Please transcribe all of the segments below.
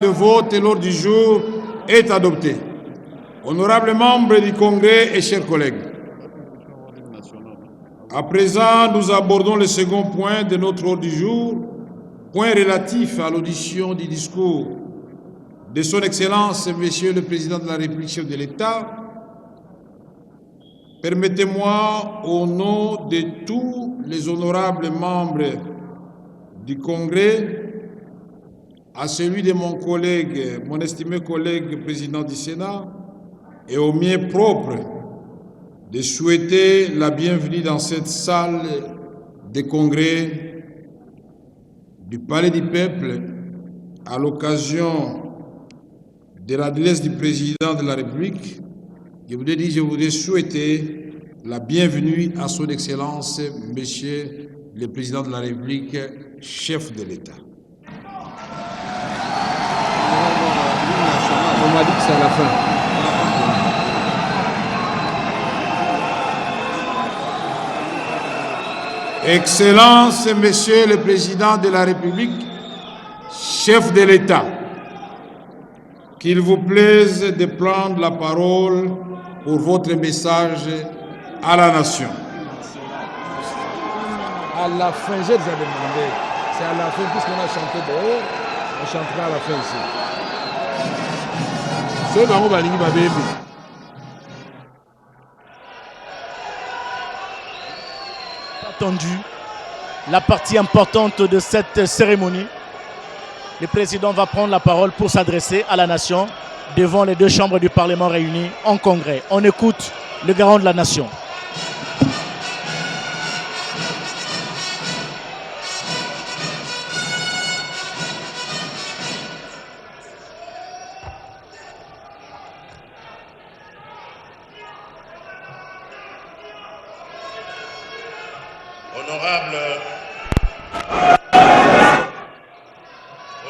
Le vote et l'ordre du jour est adopté. Honorables membres du Congrès et chers collègues, à présent, nous abordons le second point de notre ordre du jour, point relatif à l'audition du discours de Son Excellence, Monsieur le Président de la République, chef de l'État. Permettez-moi, au nom de tous les honorables membres du Congrès, à celui de mon collègue, mon estimé collègue président du Sénat, et au mien propre, de souhaiter la bienvenue dans cette salle de congrès du Palais du Peuple à l'occasion de l'adresse du président de la République. Je voudrais souhaiter la bienvenue à son Excellence, Monsieur le Président de la République, chef de l'État. On m'a dit que c'est à la fin. Excellence, Monsieur le Président de la République, chef de l'État, qu'il vous plaise de prendre la parole pour votre message à la nation. À la fin, je vous ai demandé. C'est à la fin, puisqu'on a chanté dehors, on chantera à la fin ici. Attendu la partie importante de cette cérémonie. Le président va prendre la parole pour s'adresser à la nation devant les deux chambres du Parlement réunies en congrès. On écoute le garant de la nation.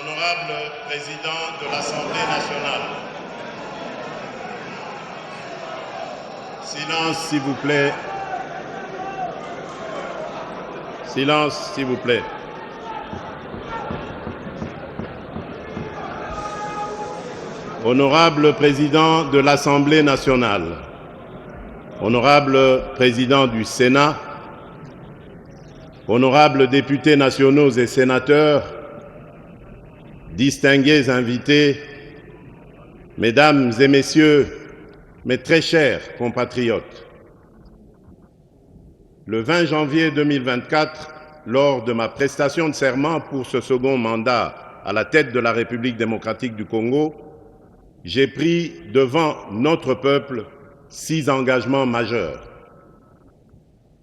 Honorable président de l'Assemblée nationale. Silence, s'il vous plaît. Silence, s'il vous plaît. Honorable président de l'Assemblée nationale. Honorable président du Sénat. Honorables députés nationaux et sénateurs, distingués invités, mesdames et messieurs, mes très chers compatriotes, le 20 janvier 2024, lors de ma prestation de serment pour ce second mandat à la tête de la République démocratique du Congo, j'ai pris devant notre peuple 6 engagements majeurs.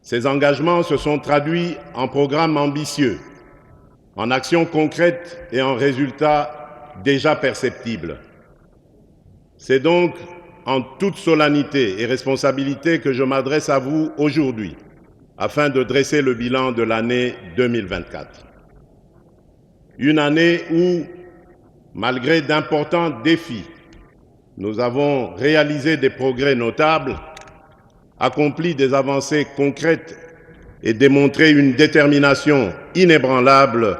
Ces engagements se sont traduits en programmes ambitieux, en actions concrètes et en résultats déjà perceptibles. C'est donc en toute solennité et responsabilité que je m'adresse à vous aujourd'hui, afin de dresser le bilan de l'année 2024. Une année où, malgré d'importants défis, nous avons réalisé des progrès notables, accompli des avancées concrètes et démontré une détermination inébranlable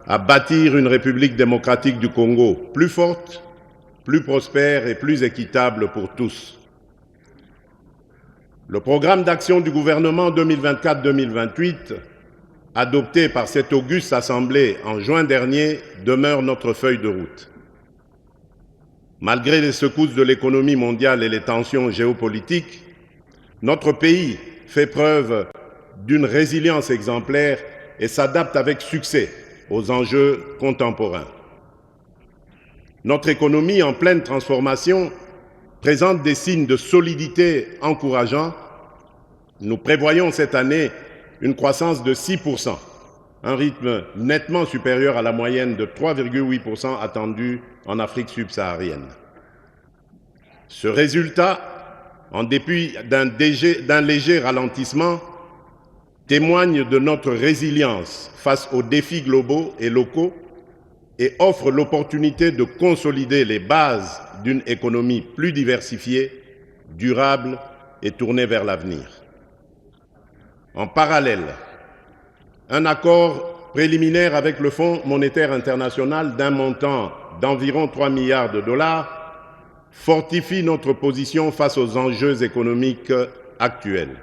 à bâtir une République démocratique du Congo plus forte, plus prospère et plus équitable pour tous. Le programme d'action du gouvernement 2024-2028, adopté par cette auguste Assemblée en juin dernier, demeure notre feuille de route. Malgré les secousses de l'économie mondiale et les tensions géopolitiques, notre pays fait preuve d'une résilience exemplaire et s'adapte avec succès aux enjeux contemporains. Notre économie en pleine transformation présente des signes de solidité encourageants. Nous prévoyons cette année une croissance de 6%, un rythme nettement supérieur à la moyenne de 3,8% attendue en Afrique subsaharienne. Ce résultat, en dépit d'un léger ralentissement, témoigne de notre résilience face aux défis globaux et locaux et offre l'opportunité de consolider les bases d'une économie plus diversifiée, durable et tournée vers l'avenir. En parallèle, un accord préliminaire avec le Fonds monétaire international d'un montant d'environ 3 milliards de dollars fortifie notre position face aux enjeux économiques actuels.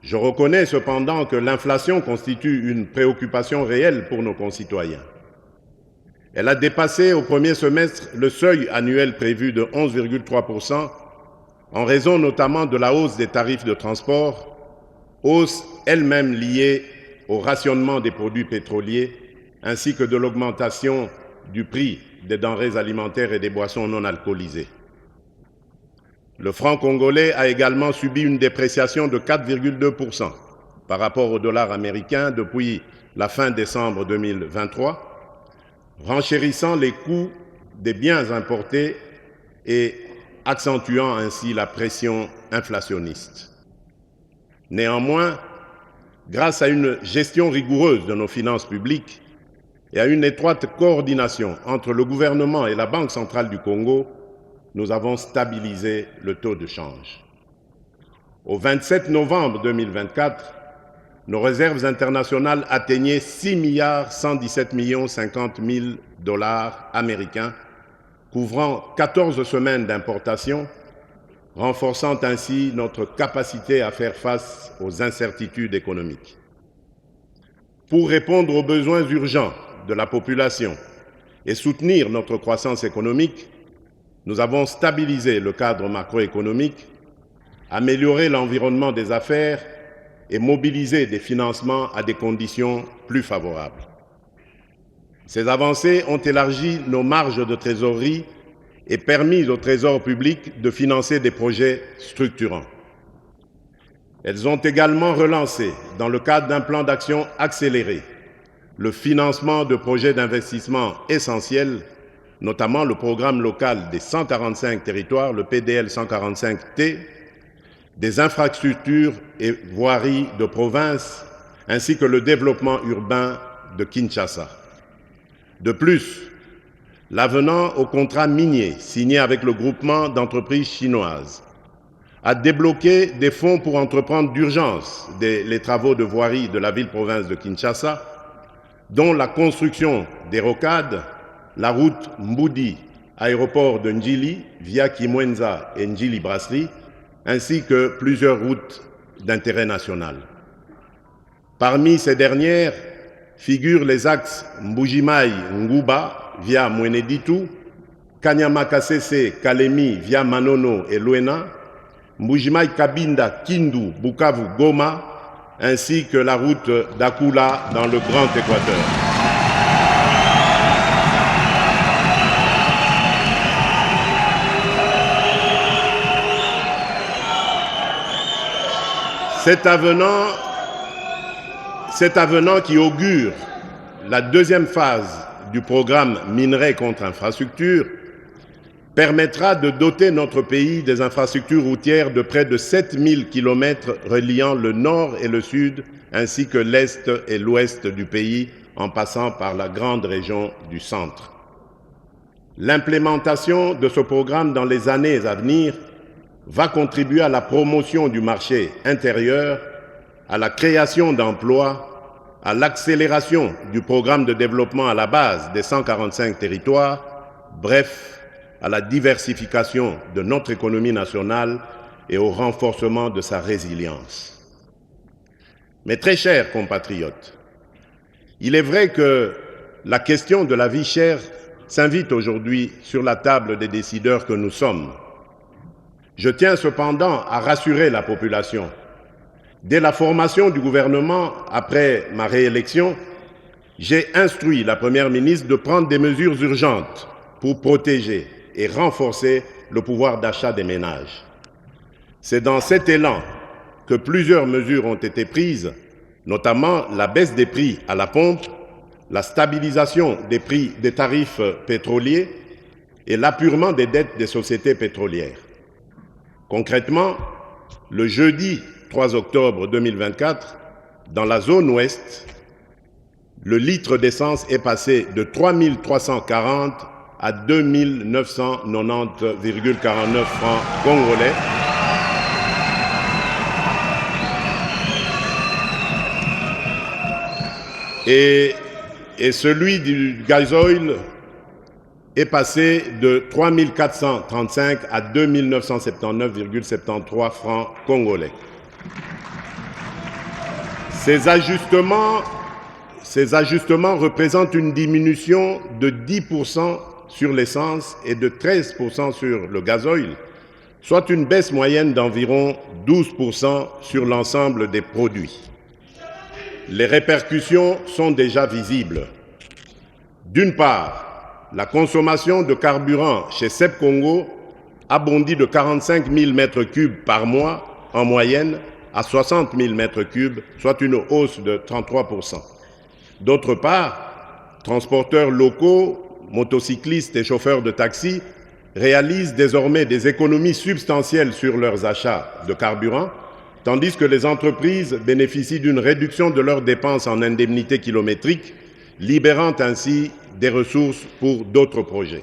Je reconnais cependant que l'inflation constitue une préoccupation réelle pour nos concitoyens. Elle a dépassé au premier semestre le seuil annuel prévu de 11,3% en raison notamment de la hausse des tarifs de transport, hausse elle-même liée au rationnement des produits pétroliers ainsi que de l'augmentation du prix des denrées alimentaires et des boissons non alcoolisées. Le franc congolais a également subi une dépréciation de 4,2% par rapport au dollar américain depuis la fin décembre 2023, renchérissant les coûts des biens importés et accentuant ainsi la pression inflationniste. Néanmoins, grâce à une gestion rigoureuse de nos finances publiques et à une étroite coordination entre le gouvernement et la Banque centrale du Congo, nous avons stabilisé le taux de change. Au 27 novembre 2024, nos réserves internationales atteignaient 6,117 milliards dollars américains, couvrant 14 semaines d'importation, renforçant ainsi notre capacité à faire face aux incertitudes économiques. Pour répondre aux besoins urgents de la population et soutenir notre croissance économique, nous avons stabilisé le cadre macroéconomique, amélioré l'environnement des affaires et mobilisé des financements à des conditions plus favorables. Ces avancées ont élargi nos marges de trésorerie et permis au Trésor public de financer des projets structurants. Elles ont également relancé, dans le cadre d'un plan d'action accéléré, le financement de projets d'investissement essentiels, notamment le programme local des 145 territoires, le PDL 145T, des infrastructures et voiries de province, ainsi que le développement urbain de Kinshasa. De plus, l'avenant au contrat minier signé avec le groupement d'entreprises chinoises a débloqué des fonds pour entreprendre d'urgence les travaux de voirie de la ville-province de Kinshasa, dont la construction des rocades, la route Mboudi, aéroport de Ndjili, via Kimwenza et Ndjili Brasserie, ainsi que plusieurs routes d'intérêt national. Parmi ces dernières figurent les axes Mbujimai-Nguba via Mweneditu, Kanyama-Kasese-Kalemi via Manono et Luena, Mbujimai-Kabinda, Kindu, Bukavu, ainsi que la route d'Akula dans le Grand Équateur. Cet avenant qui augure la deuxième phase du programme Minerais contre infrastructure permettra de doter notre pays des infrastructures routières de près de 7000 km reliant le nord et le sud, ainsi que l'est et l'ouest du pays, en passant par la grande région du centre. L'implémentation de ce programme dans les années à venir va contribuer à la promotion du marché intérieur, à la création d'emplois, à l'accélération du programme de développement à la base des 145 territoires, bref, à la diversification de notre économie nationale et au renforcement de sa résilience. Mes très chers compatriotes, il est vrai que la question de la vie chère s'invite aujourd'hui sur la table des décideurs que nous sommes. Je tiens cependant à rassurer la population. Dès la formation du gouvernement, après ma réélection, j'ai instruit la Première ministre de prendre des mesures urgentes pour protéger et renforcer le pouvoir d'achat des ménages. C'est dans cet élan que plusieurs mesures ont été prises, notamment la baisse des prix à la pompe, la stabilisation des prix des tarifs pétroliers et l'apurement des dettes des sociétés pétrolières. Concrètement, le jeudi 3 octobre 2024, dans la zone ouest, le litre d'essence est passé de 3 340 à 2 990,49 francs congolais. Et celui du gazoil est passé de 3 435 à 2 979,73 francs congolais. Ces ajustements représentent une diminution de 10% sur l'essence et de 13% sur le gazoil, soit une baisse moyenne d'environ 12% sur l'ensemble des produits. Les répercussions sont déjà visibles. D'une part, la consommation de carburant chez SEP Congo a bondi de 45 000 m3 par mois en moyenne à 60 000 m3, soit une hausse de 33%. D'autre part, transporteurs locaux, motocyclistes et chauffeurs de taxi réalisent désormais des économies substantielles sur leurs achats de carburant, tandis que les entreprises bénéficient d'une réduction de leurs dépenses en indemnités kilométriques, libérant ainsi des ressources pour d'autres projets.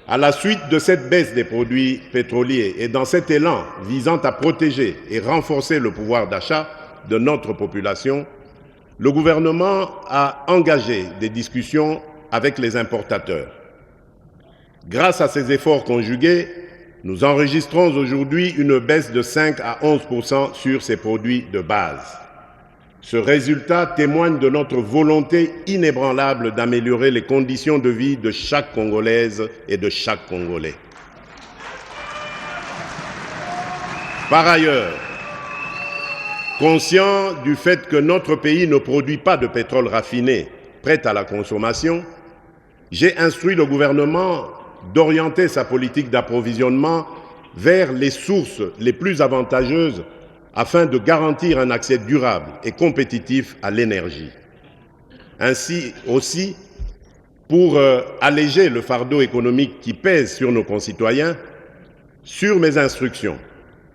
À la suite de cette baisse des produits pétroliers et dans cet élan visant à protéger et renforcer le pouvoir d'achat de notre population, le gouvernement a engagé des discussions avec les importateurs. Grâce à ces efforts conjugués, nous enregistrons aujourd'hui une baisse de 5 à 11% sur ces produits de base. Ce résultat témoigne de notre volonté inébranlable d'améliorer les conditions de vie de chaque Congolaise et de chaque Congolais. Par ailleurs, conscient du fait que notre pays ne produit pas de pétrole raffiné prêt à la consommation, j'ai instruit le gouvernement d'orienter sa politique d'approvisionnement vers les sources les plus avantageuses afin de garantir un accès durable et compétitif à l'énergie. Ainsi aussi, pour alléger le fardeau économique qui pèse sur nos concitoyens, sur mes instructions,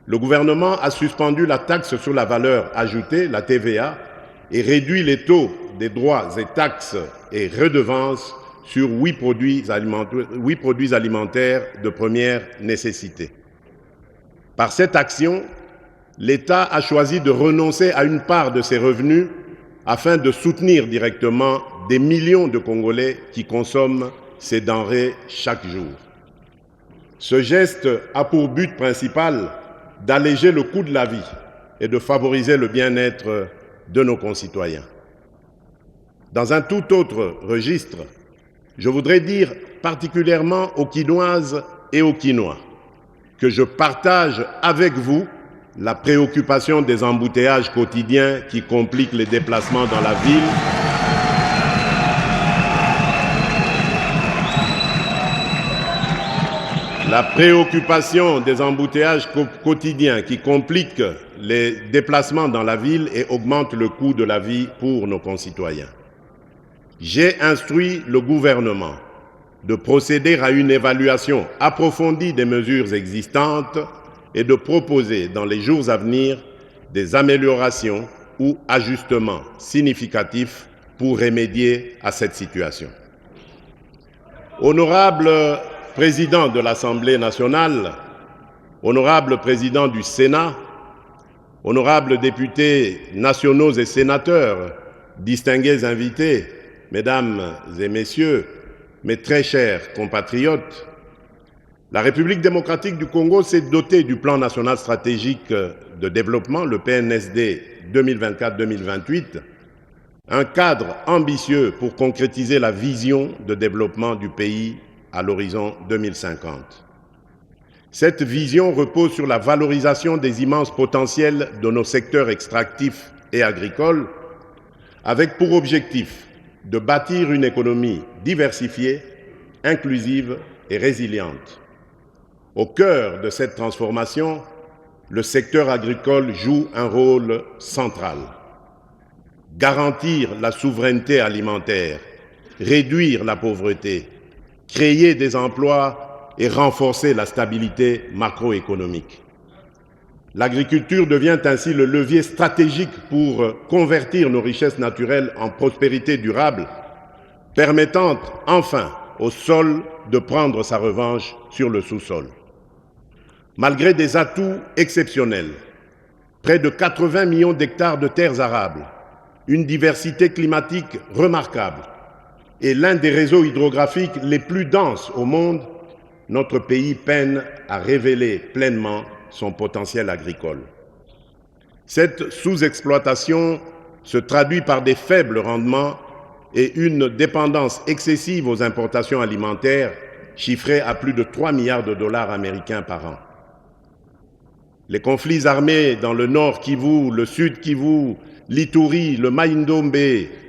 le gouvernement a suspendu la taxe sur la valeur ajoutée, la TVA, et réduit les taux des droits et taxes et redevances sur 8 produits alimentaires de première nécessité. Par cette action, l'État a choisi de renoncer à une part de ses revenus afin de soutenir directement des millions de Congolais qui consomment ces denrées chaque jour. Ce geste a pour but principal d'alléger le coût de la vie et de favoriser le bien-être de nos concitoyens. Dans un tout autre registre, je voudrais dire particulièrement aux Kinoises et aux Kinois que je partage avec vous la préoccupation des embouteillages quotidiens qui compliquent les déplacements dans la ville, la préoccupation des embouteillages quotidiens qui compliquent les déplacements dans la ville et augmentent le coût de la vie pour nos concitoyens. J'ai instruit le gouvernement de procéder à une évaluation approfondie des mesures existantes et de proposer dans les jours à venir des améliorations ou ajustements significatifs pour remédier à cette situation. Honorable Président de l'Assemblée nationale, honorable Président du Sénat, honorables députés nationaux et sénateurs, distingués invités, Mesdames et Messieurs, mes très chers compatriotes, la République démocratique du Congo s'est dotée du plan national stratégique de développement, le PNSD 2024-2028, un cadre ambitieux pour concrétiser la vision de développement du pays à l'horizon 2050. Cette vision repose sur la valorisation des immenses potentiels de nos secteurs extractifs et agricoles, avec pour objectif de bâtir une économie diversifiée, inclusive et résiliente. Au cœur de cette transformation, le secteur agricole joue un rôle central. Garantir la souveraineté alimentaire, réduire la pauvreté, créer des emplois et renforcer la stabilité macroéconomique. L'agriculture devient ainsi le levier stratégique pour convertir nos richesses naturelles en prospérité durable, permettant enfin au sol de prendre sa revanche sur le sous-sol. Malgré des atouts exceptionnels, près de 80 millions d'hectares de terres arables, une diversité climatique remarquable, et l'un des réseaux hydrographiques les plus denses au monde, notre pays peine à révéler pleinement son potentiel agricole. Cette sous-exploitation se traduit par des faibles rendements et une dépendance excessive aux importations alimentaires chiffrée à plus de 3 milliards de dollars américains par an. Les conflits armés dans le nord Kivu, le sud Kivu, l'Ituri, le Mai-Ndombe,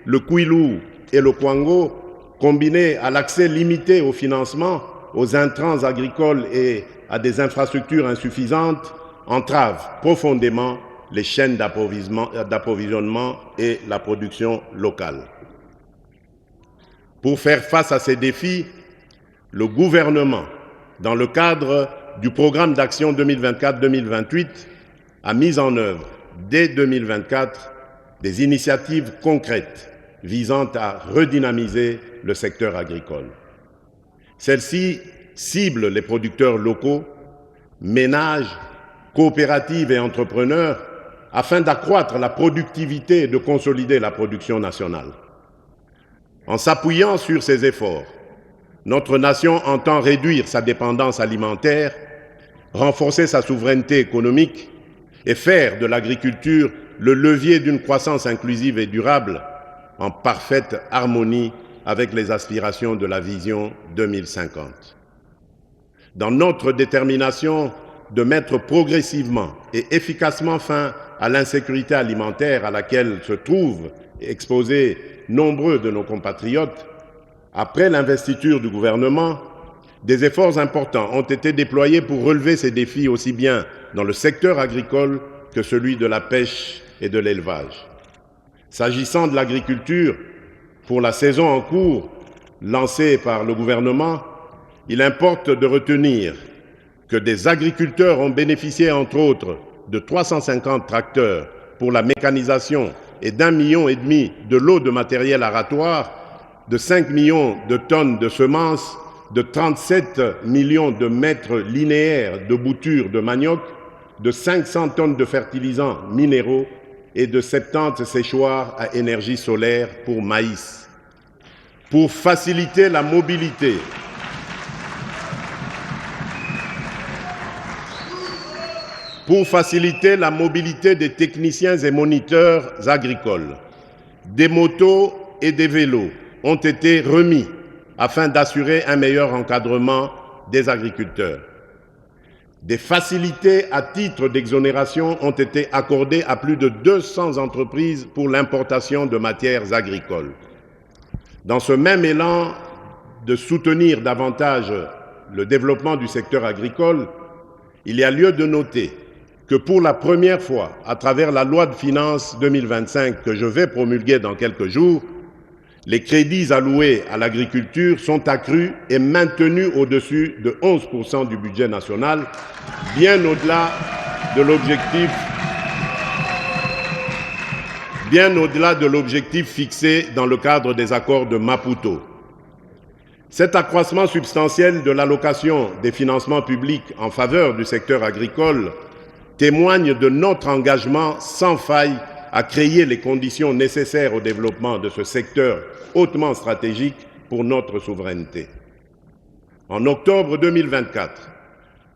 le Kwilu et le Kwango, combinés à l'accès limité au financement, aux intrants agricoles et à des infrastructures insuffisantes, entravent profondément les chaînes d'approvisionnement et la production locale. Pour faire face à ces défis, le gouvernement, dans le cadre du programme d'action 2024-2028, a mis en œuvre, dès 2024, des initiatives concrètes visant à redynamiser le secteur agricole. Celles-ci ciblent les producteurs locaux, ménages, coopératives et entrepreneurs afin d'accroître la productivité et de consolider la production nationale. En s'appuyant sur ces efforts, notre nation entend réduire sa dépendance alimentaire, renforcer sa souveraineté économique et faire de l'agriculture le levier d'une croissance inclusive et durable en parfaite harmonie avec les aspirations de la vision 2050. Dans notre détermination de mettre progressivement et efficacement fin à l'insécurité alimentaire à laquelle se trouvent exposés nombreux de nos compatriotes, après l'investiture du gouvernement, des efforts importants ont été déployés pour relever ces défis aussi bien dans le secteur agricole que celui de la pêche et de l'élevage. S'agissant de l'agriculture, pour la saison en cours lancée par le gouvernement, il importe de retenir que des agriculteurs ont bénéficié entre autres de 350 tracteurs pour la mécanisation et d'1,5 million de lots de matériel aratoire, de 5 millions de tonnes de semences, de 37 millions de mètres linéaires de boutures de manioc, de 500 tonnes de fertilisants minéraux et de 70 séchoirs à énergie solaire pour maïs. Pour faciliter la mobilité, des techniciens et moniteurs agricoles, des motos et des vélos ont été remis afin d'assurer un meilleur encadrement des agriculteurs. Des facilités à titre d'exonération ont été accordées à plus de 200 entreprises pour l'importation de matières agricoles. Dans ce même élan de soutenir davantage le développement du secteur agricole, il y a lieu de noter que pour la première fois, à travers la loi de finances 2025 que je vais promulguer dans quelques jours, les crédits alloués à l'agriculture sont accrus et maintenus au-dessus de 11% du budget national, bien au-delà de l'objectif fixé dans le cadre des accords de Maputo. Cet accroissement substantiel de l'allocation des financements publics en faveur du secteur agricole témoigne de notre engagement sans faille à créer les conditions nécessaires au développement de ce secteur hautement stratégique pour notre souveraineté. En octobre 2024,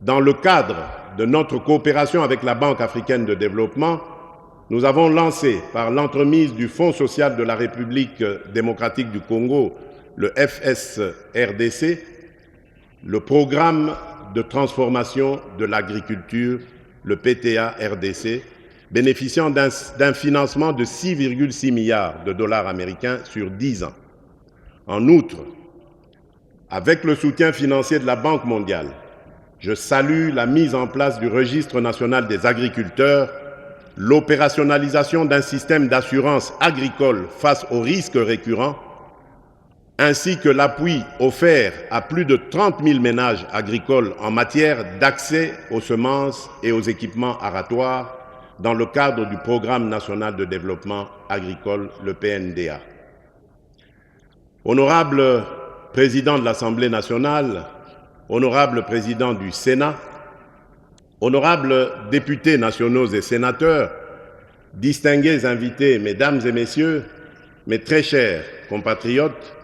dans le cadre de notre coopération avec la Banque africaine de développement, nous avons lancé, par l'entremise du Fonds social de la République démocratique du Congo, le FSRDC, le programme de transformation de l'agriculture, le PTA-RDC, bénéficiant d'un financement de 6,6 milliards de dollars américains sur 10 ans. En outre, avec le soutien financier de la Banque mondiale, je salue la mise en place du Registre national des agriculteurs, l'opérationnalisation d'un système d'assurance agricole face aux risques récurrents, ainsi que l'appui offert à plus de 30 000 ménages agricoles en matière d'accès aux semences et aux équipements aratoires dans le cadre du Programme national de développement agricole, le PNDA. Honorable Président de l'Assemblée nationale, honorable Président du Sénat, honorables députés nationaux et sénateurs, distingués invités, mesdames et messieurs, mes très chers compatriotes,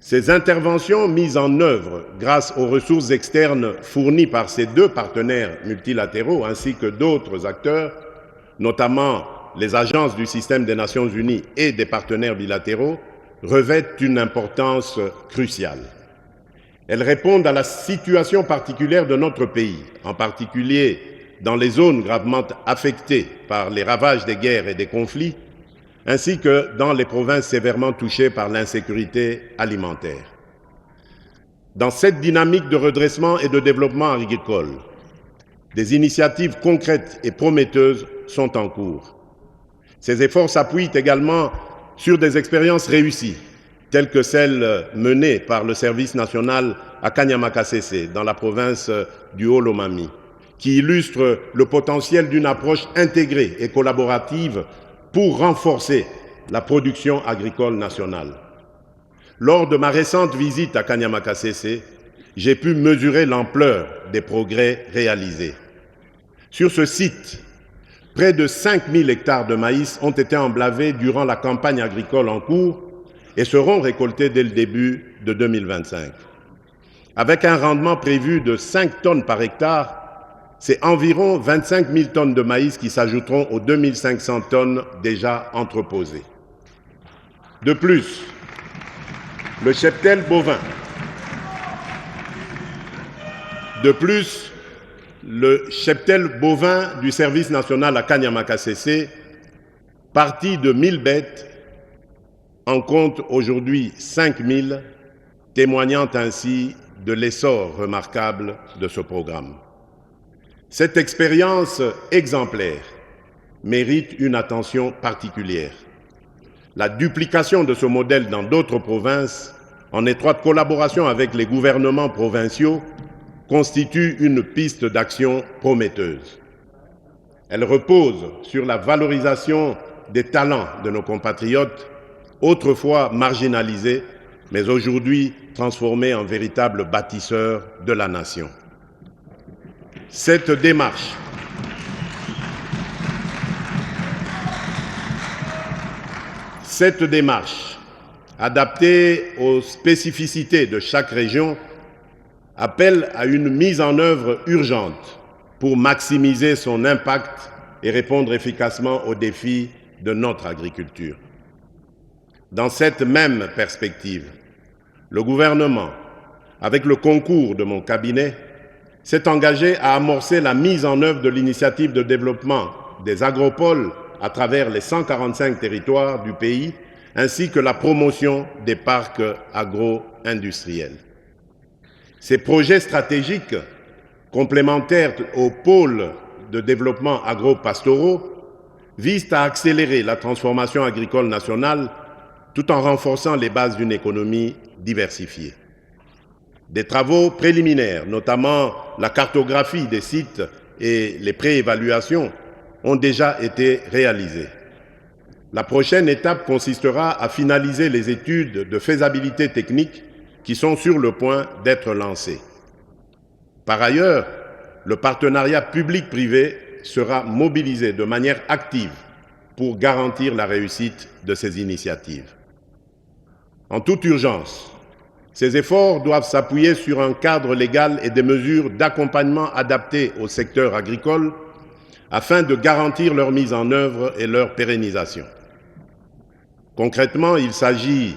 Ces interventions mises en œuvre grâce aux ressources externes fournies par ces deux partenaires multilatéraux ainsi que d'autres acteurs, notamment les agences du système des Nations Unies et des partenaires bilatéraux, revêtent une importance cruciale. Elles répondent à la situation particulière de notre pays, en particulier dans les zones gravement affectées par les ravages des guerres et des conflits, ainsi que dans les provinces sévèrement touchées par l'insécurité alimentaire. Dans cette dynamique de redressement et de développement agricole, des initiatives concrètes et prometteuses sont en cours. Ces efforts s'appuient également sur des expériences réussies, telles que celles menées par le service national à Kanyamakasese, dans la province du Haut-Lomami, qui illustrent le potentiel d'une approche intégrée et collaborative pour renforcer la production agricole nationale. Lors de ma récente visite à Kanyamakasese, j'ai pu mesurer l'ampleur des progrès réalisés. Sur ce site, près de 5000 hectares de maïs ont été emblavés durant la campagne agricole en cours et seront récoltés dès le début de 2025. Avec un rendement prévu de 5 tonnes par hectare, c'est environ 25 000 tonnes de maïs qui s'ajouteront aux 2500 tonnes déjà entreposées. De plus, le cheptel bovin du service national à Kanyamakasese, parti de 1000 bêtes, en compte aujourd'hui 5000, témoignant ainsi de l'essor remarquable de ce programme. Cette expérience exemplaire mérite une attention particulière. La duplication de ce modèle dans d'autres provinces, en étroite collaboration avec les gouvernements provinciaux, constitue une piste d'action prometteuse. Elle repose sur la valorisation des talents de nos compatriotes, autrefois marginalisés, mais aujourd'hui transformés en véritables bâtisseurs de la nation. Cette démarche adaptée aux spécificités de chaque région, appelle à une mise en œuvre urgente pour maximiser son impact et répondre efficacement aux défis de notre agriculture. Dans cette même perspective, le gouvernement, avec le concours de mon cabinet, s'est engagé à amorcer la mise en œuvre de l'initiative de développement des agropoles à travers les 145 territoires du pays, ainsi que la promotion des parcs agro-industriels. Ces projets stratégiques, complémentaires aux pôles de développement agro-pastoraux, visent à accélérer la transformation agricole nationale tout en renforçant les bases d'une économie diversifiée. Des travaux préliminaires, notamment la cartographie des sites et les préévaluations, ont déjà été réalisés. La prochaine étape consistera à finaliser les études de faisabilité technique qui sont sur le point d'être lancées. Par ailleurs, le partenariat public-privé sera mobilisé de manière active pour garantir la réussite de ces initiatives. En toute urgence, ces efforts doivent s'appuyer sur un cadre légal et des mesures d'accompagnement adaptées au secteur agricole afin de garantir leur mise en œuvre et leur pérennisation. Concrètement, il s'agit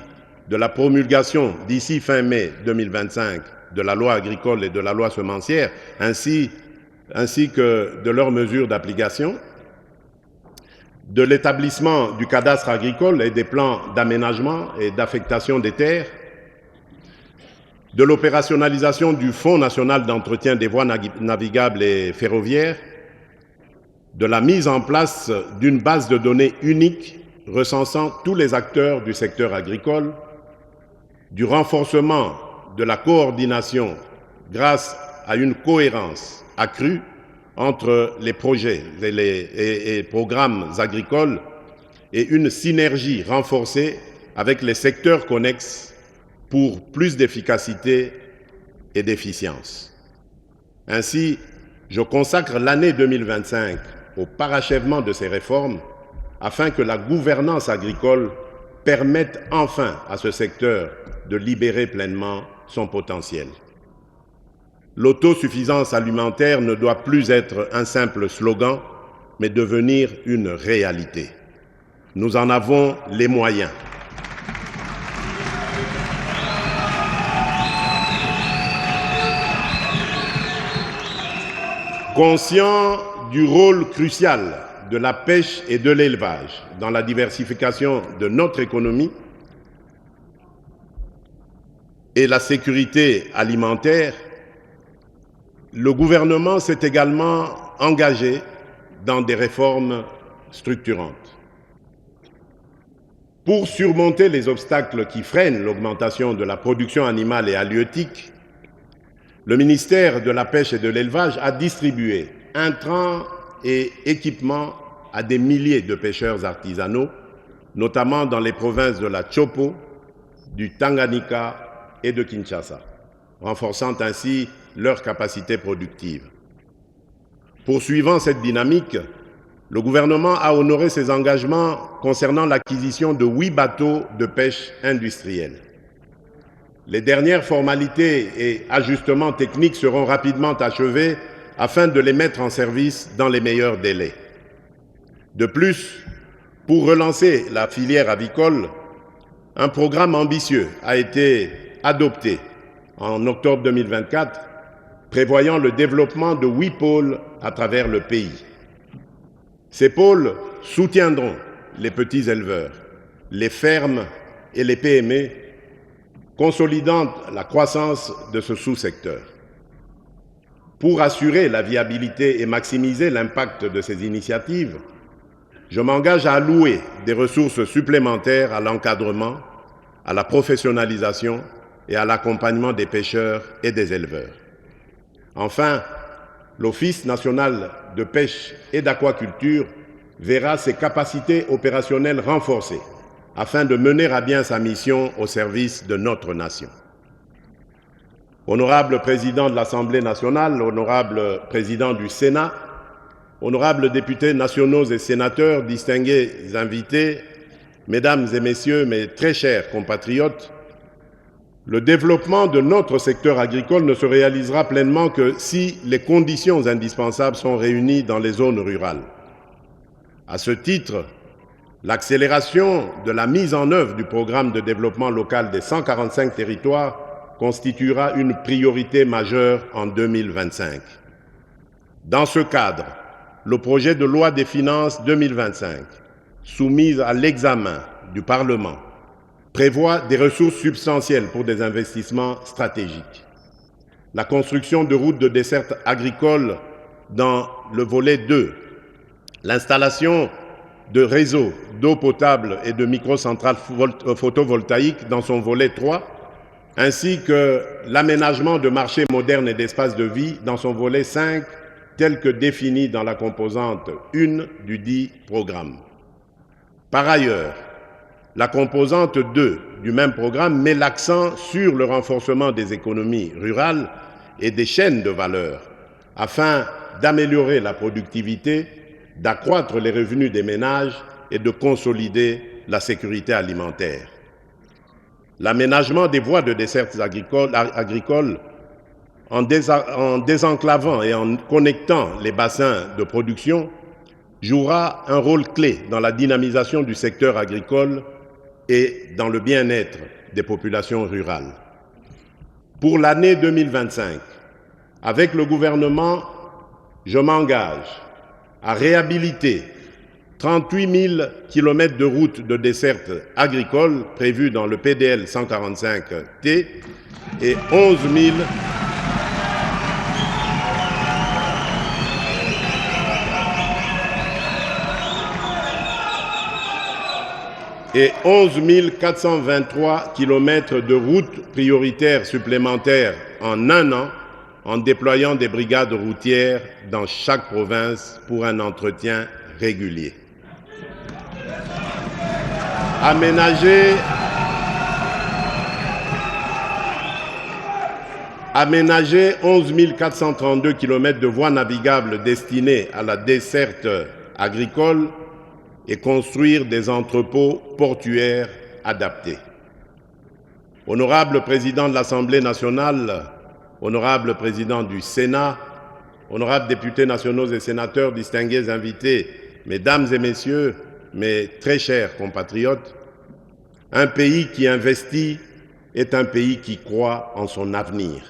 de la promulgation d'ici fin mai 2025 de la loi agricole et de la loi semencière, ainsi que de leurs mesures d'application, de l'établissement du cadastre agricole et des plans d'aménagement et d'affectation des terres, de l'opérationnalisation du Fonds national d'entretien des voies navigables et ferroviaires, de la mise en place d'une base de données unique recensant tous les acteurs du secteur agricole, du renforcement de la coordination grâce à une cohérence accrue entre les projets et programmes agricoles et une synergie renforcée avec les secteurs connexes pour plus d'efficacité et d'efficience. Ainsi, je consacre l'année 2025 au parachèvement de ces réformes afin que la gouvernance agricole permettent enfin à ce secteur de libérer pleinement son potentiel. L'autosuffisance alimentaire ne doit plus être un simple slogan, mais devenir une réalité. Nous en avons les moyens. Conscient du rôle crucial de la pêche et de l'élevage dans la diversification de notre économie et la sécurité alimentaire, le gouvernement s'est également engagé dans des réformes structurantes. Pour surmonter les obstacles qui freinent l'augmentation de la production animale et halieutique, le ministère de la Pêche et de l'Élevage a distribué intrants et équipements à des milliers de pêcheurs artisanaux, notamment dans les provinces de la Chopo, du Tanganyika et de Kinshasa, renforçant ainsi leur capacité productive. Poursuivant cette dynamique, le gouvernement a honoré ses engagements concernant l'acquisition de 8 bateaux de pêche industrielle. Les dernières formalités et ajustements techniques seront rapidement achevés afin de les mettre en service dans les meilleurs délais. De plus, pour relancer la filière avicole, un programme ambitieux a été adopté en octobre 2024, prévoyant le développement de 8 pôles à travers le pays. Ces pôles soutiendront les petits éleveurs, les fermes et les PME, consolidant la croissance de ce sous-secteur. Pour assurer la viabilité et maximiser l'impact de ces initiatives, je m'engage à allouer des ressources supplémentaires à l'encadrement, à la professionnalisation et à l'accompagnement des pêcheurs et des éleveurs. Enfin, l'Office national de pêche et d'aquaculture verra ses capacités opérationnelles renforcées afin de mener à bien sa mission au service de notre nation. Honorable Président de l'Assemblée nationale, honorable Président du Sénat, honorables députés nationaux et sénateurs, distingués invités, Mesdames et Messieurs, mes très chers compatriotes, le développement de notre secteur agricole ne se réalisera pleinement que si les conditions indispensables sont réunies dans les zones rurales. À ce titre, l'accélération de la mise en œuvre du programme de développement local des 145 territoires constituera une priorité majeure en 2025. Dans ce cadre, le projet de loi des finances 2025, soumis à l'examen du Parlement, prévoit des ressources substantielles pour des investissements stratégiques. La construction de routes de desserte agricole dans le volet 2, l'installation de réseaux d'eau potable et de microcentrales photovoltaïques dans son volet 3, ainsi que l'aménagement de marchés modernes et d'espaces de vie dans son volet 5, tel que défini dans la composante 1 du dit programme. Par ailleurs, la composante 2 du même programme met l'accent sur le renforcement des économies rurales et des chaînes de valeur, afin d'améliorer la productivité, d'accroître les revenus des ménages et de consolider la sécurité alimentaire. L'aménagement des voies de desserte agricole en désenclavant et en connectant les bassins de production jouera un rôle clé dans la dynamisation du secteur agricole et dans le bien-être des populations rurales. Pour l'année 2025, avec le gouvernement, je m'engage à réhabiliter 38 000 km de routes de desserte agricole prévues dans le PDL 145T et 11 423 km de routes prioritaires supplémentaires en un an, en déployant des brigades routières dans chaque province pour un entretien régulier. Aménager 11 432 km de voies navigables destinées à la desserte agricole et construire des entrepôts portuaires adaptée. Honorable Président de l'Assemblée nationale, honorable Président du Sénat, honorables députés nationaux et sénateurs, distingués invités, mesdames et messieurs, mes très chers compatriotes, un pays qui investit est un pays qui croit en son avenir.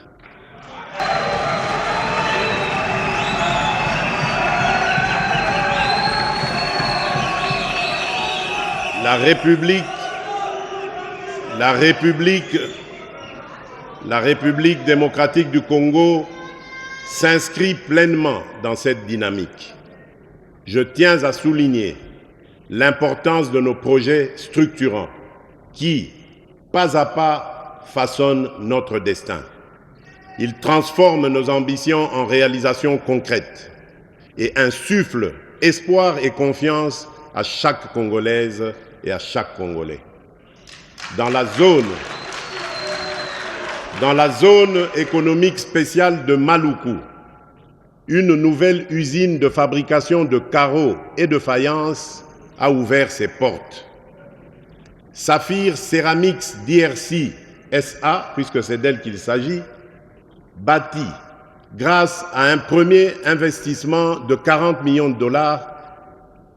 La République démocratique du Congo s'inscrit pleinement dans cette dynamique. Je tiens à souligner l'importance de nos projets structurants qui, pas à pas, façonnent notre destin. Ils transforment nos ambitions en réalisations concrètes et insufflent espoir et confiance à chaque Congolaise et à chaque Congolais. Dans la zone économique spéciale de Maluku, une nouvelle usine de fabrication de carreaux et de faïence a ouvert ses portes. Saphir Ceramics DRC SA, puisque c'est d'elle qu'il s'agit, bâti, grâce à un premier investissement de 40 millions de dollars,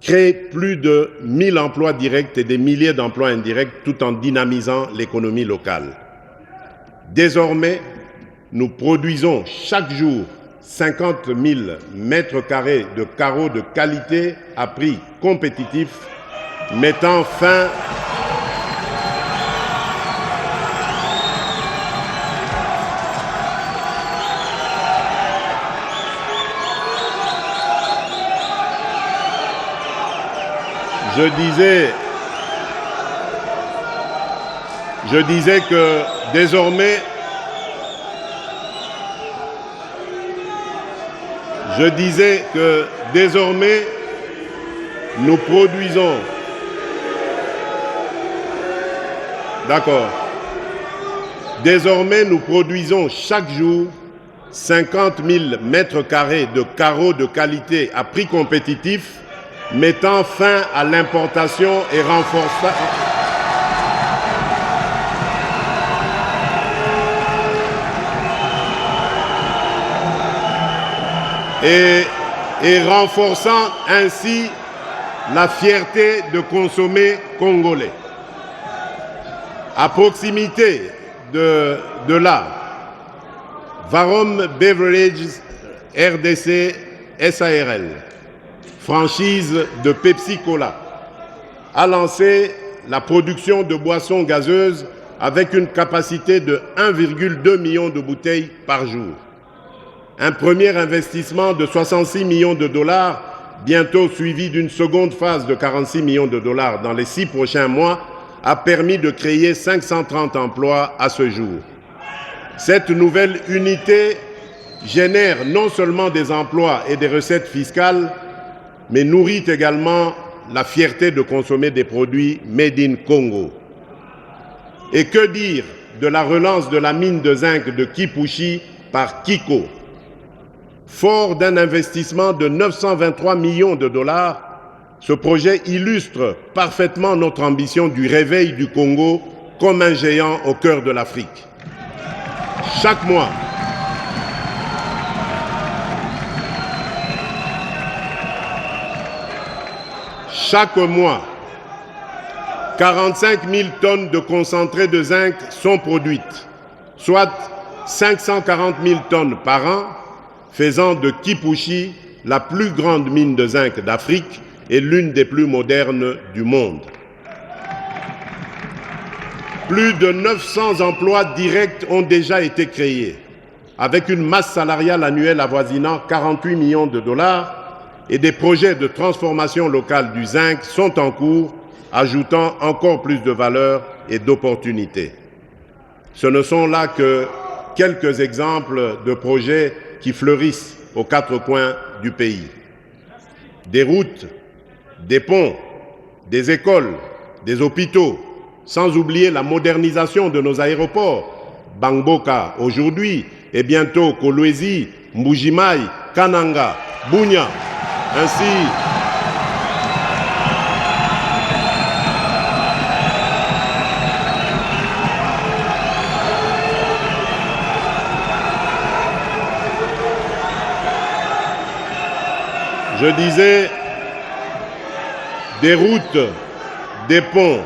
crée plus de 1000 emplois directs et des milliers d'emplois indirects tout en dynamisant l'économie locale. Désormais, nous produisons chaque jour 50 000 mètres carrés de carreaux de qualité à prix compétitif, mettant fin Je disais que désormais, nous produisons. D'accord. Désormais, nous produisons chaque jour 50 000 mètres carrés de carreaux de qualité à prix compétitif, mettant fin à l'importation et renforçant renforçant ainsi la fierté de consommer congolais. À proximité de là, Varom Beverages RDC SARL, franchise de Pepsi Cola, a lancé la production de boissons gazeuses avec une capacité de 1,2 million de bouteilles par jour. Un premier investissement de 66 millions de dollars, bientôt suivi d'une seconde phase de 46 millions de dollars dans les 6 prochains mois, a permis de créer 530 emplois à ce jour. Cette nouvelle unité génère non seulement des emplois et des recettes fiscales, mais nourrit également la fierté de consommer des produits made in Congo. Et que dire de la relance de la mine de zinc de Kipushi par Kiko? Fort d'un investissement de 923 millions de dollars, ce projet illustre parfaitement notre ambition du réveil du Congo comme un géant au cœur de l'Afrique. Chaque mois, Chaque mois, 45 000 tonnes de concentré de zinc sont produites, soit 540 000 tonnes par an, faisant de Kipushi la plus grande mine de zinc d'Afrique et l'une des plus modernes du monde. Plus de 900 emplois directs ont déjà été créés, avec une masse salariale annuelle avoisinant 48 millions de dollars, et des projets de transformation locale du zinc sont en cours, ajoutant encore plus de valeur et d'opportunités. Ce ne sont là que quelques exemples de projets qui fleurissent aux 4 coins du pays. Des routes, des ponts, des écoles, des hôpitaux, sans oublier la modernisation de nos aéroports, Bangboka aujourd'hui et bientôt Kolwezi, Mbujimai, Kananga, Bunia. Je disais des routes, des ponts,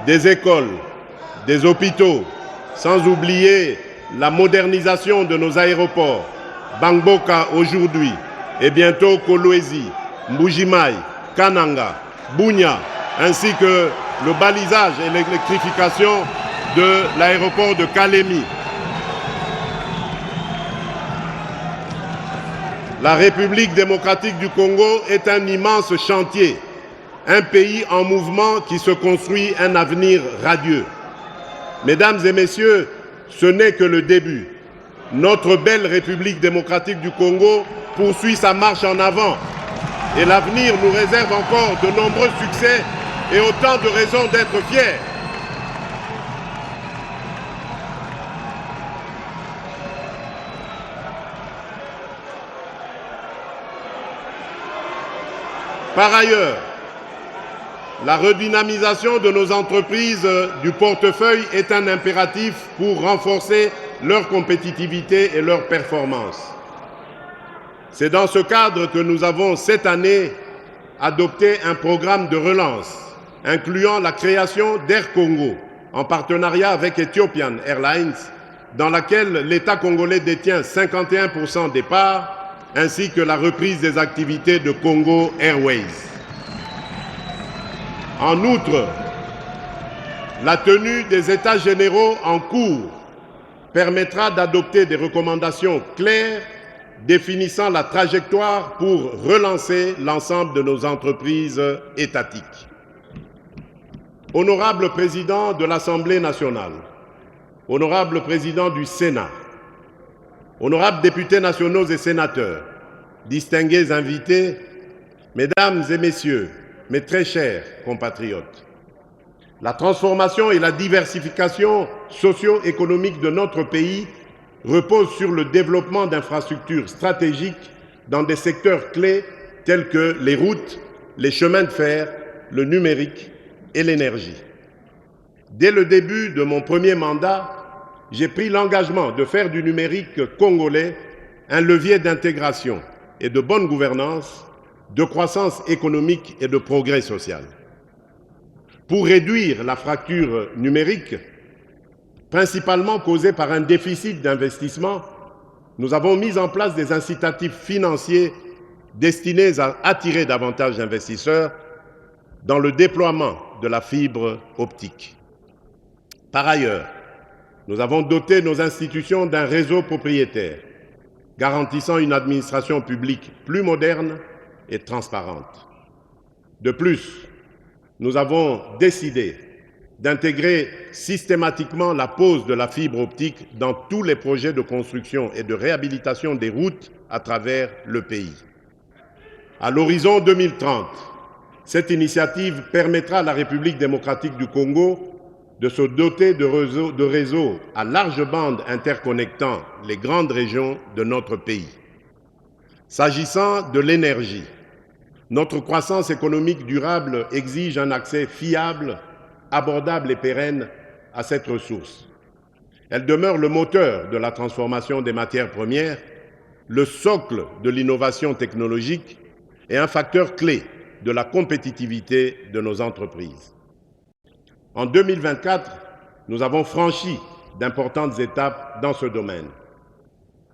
des écoles, des hôpitaux, sans oublier la modernisation de nos aéroports, Bangboka aujourd'hui, et bientôt Kolwezi, Mbujimai, Kananga, Bunia, ainsi que le balisage et l'électrification de l'aéroport de Kalemi. La République démocratique du Congo est un immense chantier, un pays en mouvement qui se construit un avenir radieux. Mesdames et messieurs, ce n'est que le début. Notre belle République démocratique du Congo poursuit sa marche en avant et l'avenir nous réserve encore de nombreux succès et autant de raisons d'être fiers. Par ailleurs, la redynamisation de nos entreprises du portefeuille est un impératif pour renforcer leur compétitivité et leur performance. C'est dans ce cadre que nous avons cette année adopté un programme de relance incluant la création d'Air Congo en partenariat avec Ethiopian Airlines, dans laquelle l'État congolais détient 51% des parts, ainsi que la reprise des activités de Congo Airways. En outre, la tenue des États généraux en cours permettra d'adopter des recommandations claires définissant la trajectoire pour relancer l'ensemble de nos entreprises étatiques. Honorable Président de l'Assemblée nationale, Honorable Président du Sénat, honorables députés nationaux et sénateurs, distingués invités, Mesdames et Messieurs, mes très chers compatriotes, la transformation et la diversification socio-économique de notre pays reposent sur le développement d'infrastructures stratégiques dans des secteurs clés tels que les routes, les chemins de fer, le numérique et l'énergie. Dès le début de mon premier mandat, j'ai pris l'engagement de faire du numérique congolais un levier d'intégration et de bonne gouvernance, de croissance économique et de progrès social. Pour réduire la fracture numérique, principalement causée par un déficit d'investissement, nous avons mis en place des incitatifs financiers destinés à attirer davantage d'investisseurs dans le déploiement de la fibre optique. Par ailleurs, nous avons doté nos institutions d'un réseau propriétaire, garantissant une administration publique plus moderne et transparente. De plus, nous avons décidé d'intégrer systématiquement la pose de la fibre optique dans tous les projets de construction et de réhabilitation des routes à travers le pays. À l'horizon 2030, cette initiative permettra à la République démocratique du Congo de se doter de réseaux à large bande interconnectant les grandes régions de notre pays. S'agissant de l'énergie, notre croissance économique durable exige un accès fiable, abordable et pérenne à cette ressource. Elle demeure le moteur de la transformation des matières premières, le socle de l'innovation technologique et un facteur clé de la compétitivité de nos entreprises. En 2024, nous avons franchi d'importantes étapes dans ce domaine.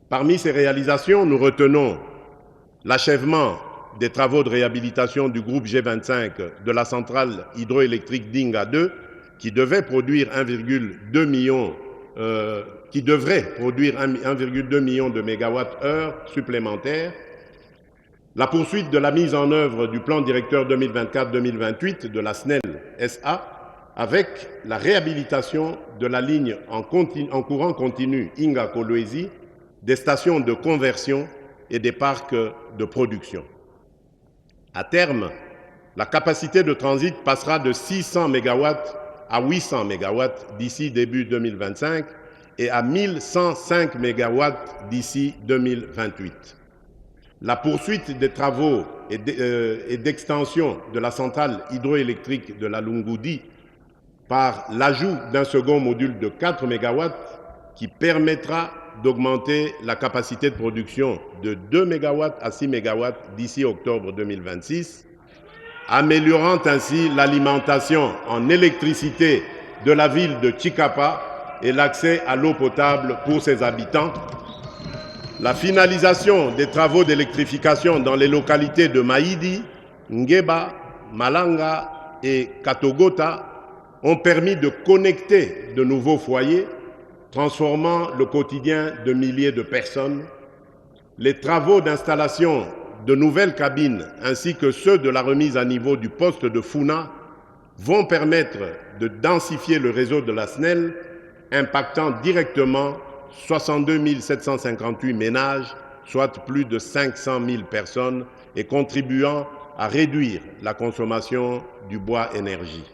Parmi ces réalisations, nous retenons l'achèvement des travaux de réhabilitation du groupe G25 de la centrale hydroélectrique d'Inga 2, qui devrait produire 1,2 million de mégawattheures supplémentaires, la poursuite de la mise en œuvre du plan directeur 2024-2028 de la SNEL SA, avec la réhabilitation de la ligne en courant continu Inga-Kolwezi, des stations de conversion et des parcs de production. À terme, la capacité de transit passera de 600 MW à 800 MW d'ici début 2025 et à 1105 MW d'ici 2028. La poursuite des travaux et d'extension de la centrale hydroélectrique de la Lungoudi par l'ajout d'un second module de 4 MW qui permettra d'augmenter la capacité de production de 2 MW à 6 MW d'ici octobre 2026, améliorant ainsi l'alimentation en électricité de la ville de Chikapa et l'accès à l'eau potable pour ses habitants. La finalisation des travaux d'électrification dans les localités de Maïdi, Ngeba, Malanga et Katogota ont permis de connecter de nouveaux foyers, transformant le quotidien de milliers de personnes. Les travaux d'installation de nouvelles cabines ainsi que ceux de la remise à niveau du poste de Funa vont permettre de densifier le réseau de la SNEL, impactant directement 62 758 ménages, soit plus de 500 000 personnes, et contribuant à réduire la consommation du bois énergie.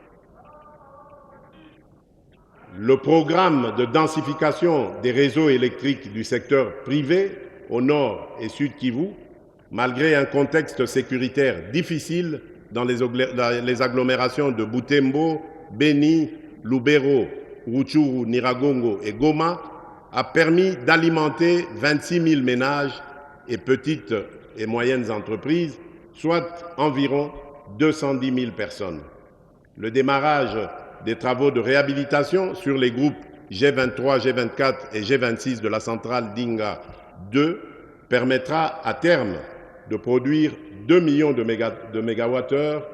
Le programme de densification des réseaux électriques du secteur privé au nord et sud Kivu, malgré un contexte sécuritaire difficile dans les agglomérations de Butembo, Beni, Lubero, Rutshuru, Niragongo et Goma, a permis d'alimenter 26 000 ménages et petites et moyennes entreprises, soit environ 210 000 personnes. Le démarrage des travaux de réhabilitation sur les groupes G23, G24 et G26 de la centrale d'Inga 2 permettra à terme de produire 2 millions de mégawattheures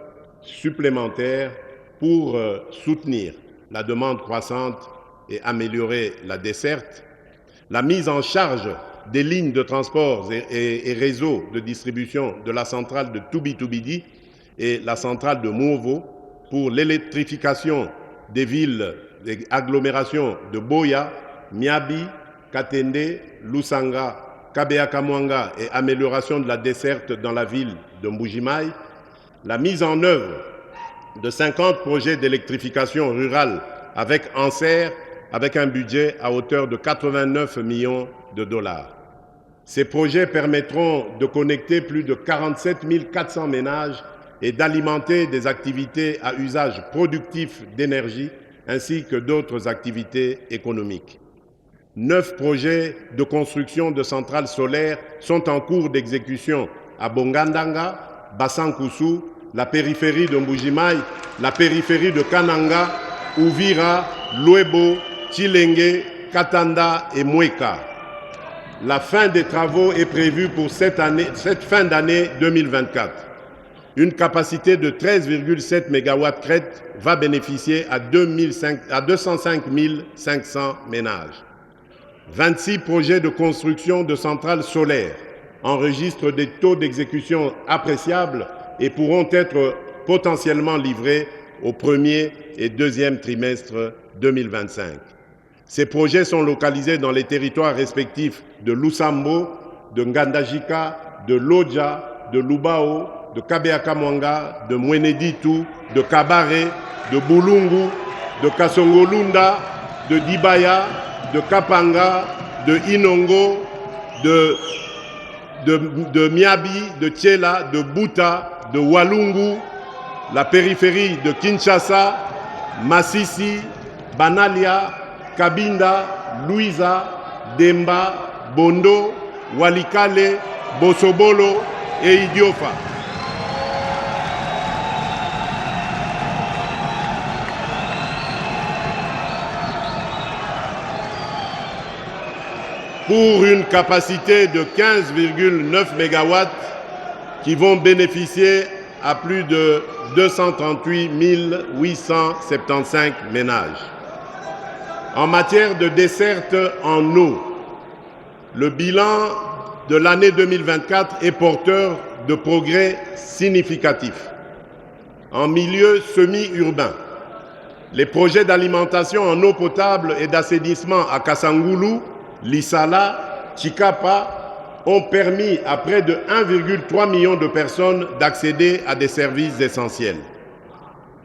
supplémentaires pour soutenir la demande croissante et améliorer la desserte. La mise en charge des lignes de transport et réseaux de distribution de la centrale de Tubi-Tubidi et la centrale de Mouvo pour l'électrification des villes, des agglomérations de Boya, Miabi, Katende, Lusanga, Kabea-Kamwanga et amélioration de la desserte dans la ville de Mbujimaï, la mise en œuvre de 50 projets d'électrification rurale avec Anser, avec un budget à hauteur de 89 millions de dollars. Ces projets permettront de connecter plus de 47 400 ménages et d'alimenter des activités à usage productif d'énergie ainsi que d'autres activités économiques. 9 projets de construction de centrales solaires sont en cours d'exécution à Bongandanga, Bassankusu, la périphérie de Mbujimaï, la périphérie de Kananga, Uvira, Luebo, Chilenge, Katanda et Mweka. La fin des travaux est prévue pour cette fin d'année 2024. Une capacité de 13,7 MW crête va bénéficier à 205 500 ménages. 26 projets de construction de centrales solaires enregistrent des taux d'exécution appréciables et pourront être potentiellement livrés au premier et deuxième trimestre 2025. Ces projets sont localisés dans les territoires respectifs de Lusambo, de Ngandajika, de Lodja, de Lubao, de Kabea-Kamwanga, de Mweneditu, de Kabare, de Bulungu, de Kasongolunda, de Dibaya, de Kapanga, de Inongo, de Miabi, de Tchela, de Buta, de Walungu, la périphérie de Kinshasa, Masisi, Banalia, Kabinda, Luiza, Demba, Bondo, Walikale, Bosobolo et Idiofa. Pour une capacité de 15,9 MW qui vont bénéficier à plus de 238 875 ménages. En matière de desserte en eau, le bilan de l'année 2024 est porteur de progrès significatifs. En milieu semi-urbain, les projets d'alimentation en eau potable et d'assainissement à Kasangulu, Lissala, Chikapa ont permis à près de 1,3 million de personnes d'accéder à des services essentiels.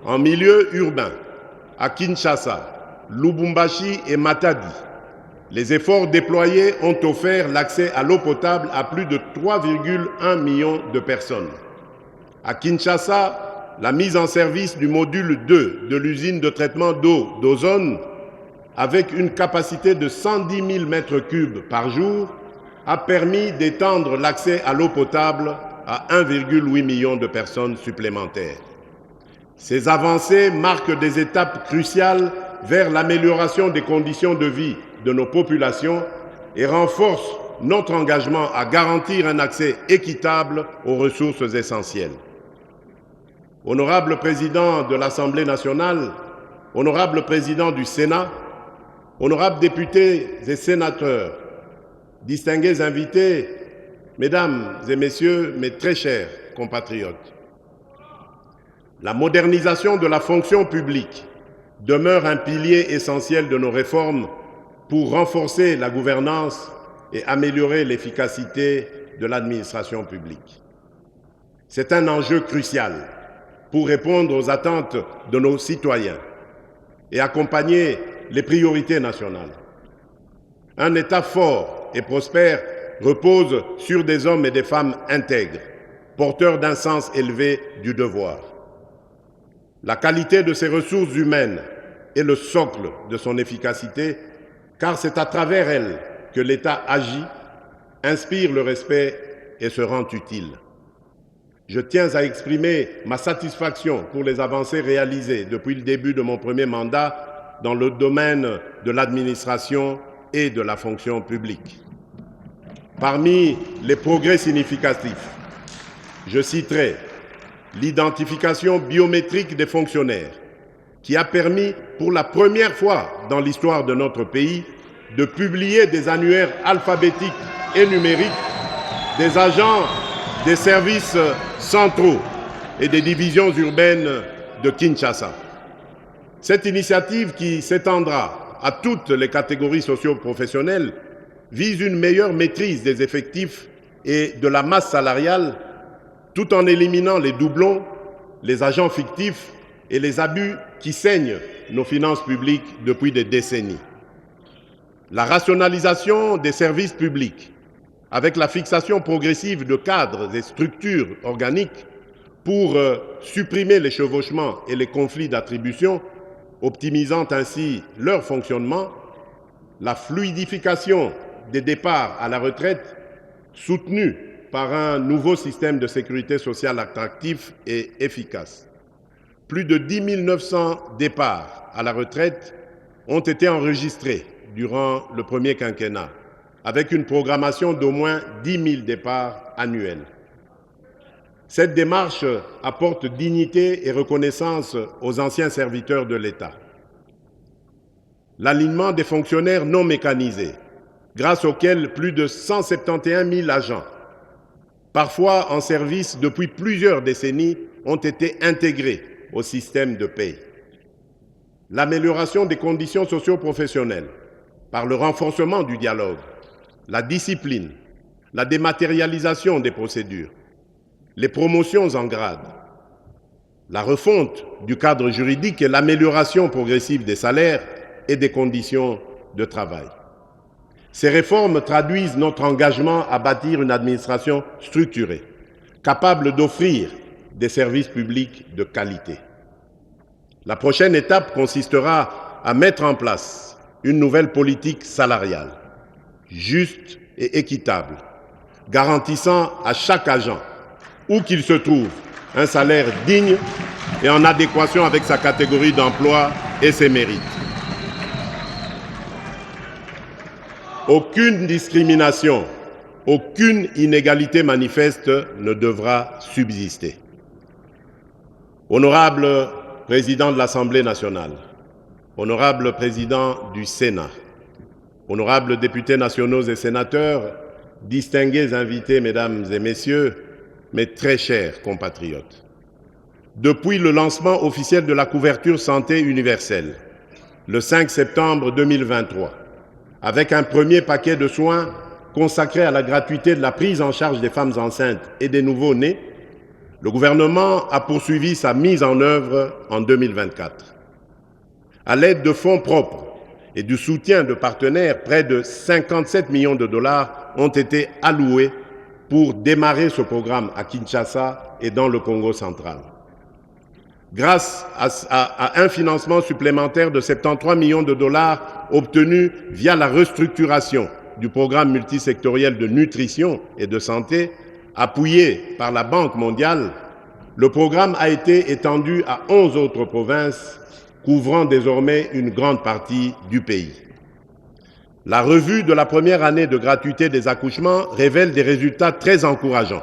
En milieu urbain, à Kinshasa, Lubumbashi et Matadi, les efforts déployés ont offert l'accès à l'eau potable à plus de 3,1 millions de personnes. À Kinshasa, la mise en service du module 2 de l'usine de traitement d'eau d'Ozone avec une capacité de 110 000 mètres cubes par jour, a permis d'étendre l'accès à l'eau potable à 1,8 million de personnes supplémentaires. Ces avancées marquent des étapes cruciales vers l'amélioration des conditions de vie de nos populations et renforcent notre engagement à garantir un accès équitable aux ressources essentielles. Honorable Président de l'Assemblée nationale, Honorable Président du Sénat, honorables députés et sénateurs, distingués invités, Mesdames et Messieurs, mes très chers compatriotes, la modernisation de la fonction publique demeure un pilier essentiel de nos réformes pour renforcer la gouvernance et améliorer l'efficacité de l'administration publique. C'est un enjeu crucial pour répondre aux attentes de nos citoyens et accompagner les priorités nationales. Un État fort et prospère repose sur des hommes et des femmes intègres, porteurs d'un sens élevé du devoir. La qualité de ses ressources humaines est le socle de son efficacité, car c'est à travers elles que l'État agit, inspire le respect et se rend utile. Je tiens à exprimer ma satisfaction pour les avancées réalisées depuis le début de mon premier mandat dans le domaine de l'administration et de la fonction publique. Parmi les progrès significatifs, je citerai l'identification biométrique des fonctionnaires, qui a permis pour la première fois dans l'histoire de notre pays de publier des annuaires alphabétiques et numériques des agents des services centraux et des divisions urbaines de Kinshasa. Cette initiative, qui s'étendra à toutes les catégories socio-professionnelles, vise une meilleure maîtrise des effectifs et de la masse salariale, tout en éliminant les doublons, les agents fictifs et les abus qui saignent nos finances publiques depuis des décennies. La rationalisation des services publics, avec la fixation progressive de cadres et structures organiques pour supprimer les chevauchements et les conflits d'attribution, optimisant ainsi leur fonctionnement, la fluidification des départs à la retraite, soutenue par un nouveau système de sécurité sociale attractif et efficace. Plus de 10 900 départs à la retraite ont été enregistrés durant le premier quinquennat, avec une programmation d'au moins 10 000 départs annuels. Cette démarche apporte dignité et reconnaissance aux anciens serviteurs de l'État. L'alignement des fonctionnaires non mécanisés, grâce auquel plus de 171 000 agents, parfois en service depuis plusieurs décennies, ont été intégrés au système de paie. L'amélioration des conditions socio-professionnelles par le renforcement du dialogue, la discipline, la dématérialisation des procédures, les promotions en grade, la refonte du cadre juridique et l'amélioration progressive des salaires et des conditions de travail. Ces réformes traduisent notre engagement à bâtir une administration structurée, capable d'offrir des services publics de qualité. La prochaine étape consistera à mettre en place une nouvelle politique salariale, juste et équitable, garantissant à chaque agent, où qu'il se trouve, un salaire digne et en adéquation avec sa catégorie d'emploi et ses mérites. Aucune discrimination, aucune inégalité manifeste ne devra subsister. Honorable Président de l'Assemblée nationale, Honorable Président du Sénat, honorables députés nationaux et sénateurs, distingués invités, Mesdames et Messieurs, mes très chers compatriotes. Depuis le lancement officiel de la couverture santé universelle, le 5 septembre 2023, avec un premier paquet de soins consacré à la gratuité de la prise en charge des femmes enceintes et des nouveau-nés, le gouvernement a poursuivi sa mise en œuvre en 2024. À l'aide de fonds propres et du soutien de partenaires, près de 57 millions de dollars ont été alloués pour démarrer ce programme à Kinshasa et dans le Congo central. grâce à un financement supplémentaire de 73 millions de dollars obtenu via la restructuration du programme multisectoriel de nutrition et de santé, appuyé par la Banque mondiale, le programme a été étendu à 11 autres provinces, couvrant désormais une grande partie du pays. La revue de la première année de gratuité des accouchements révèle des résultats très encourageants.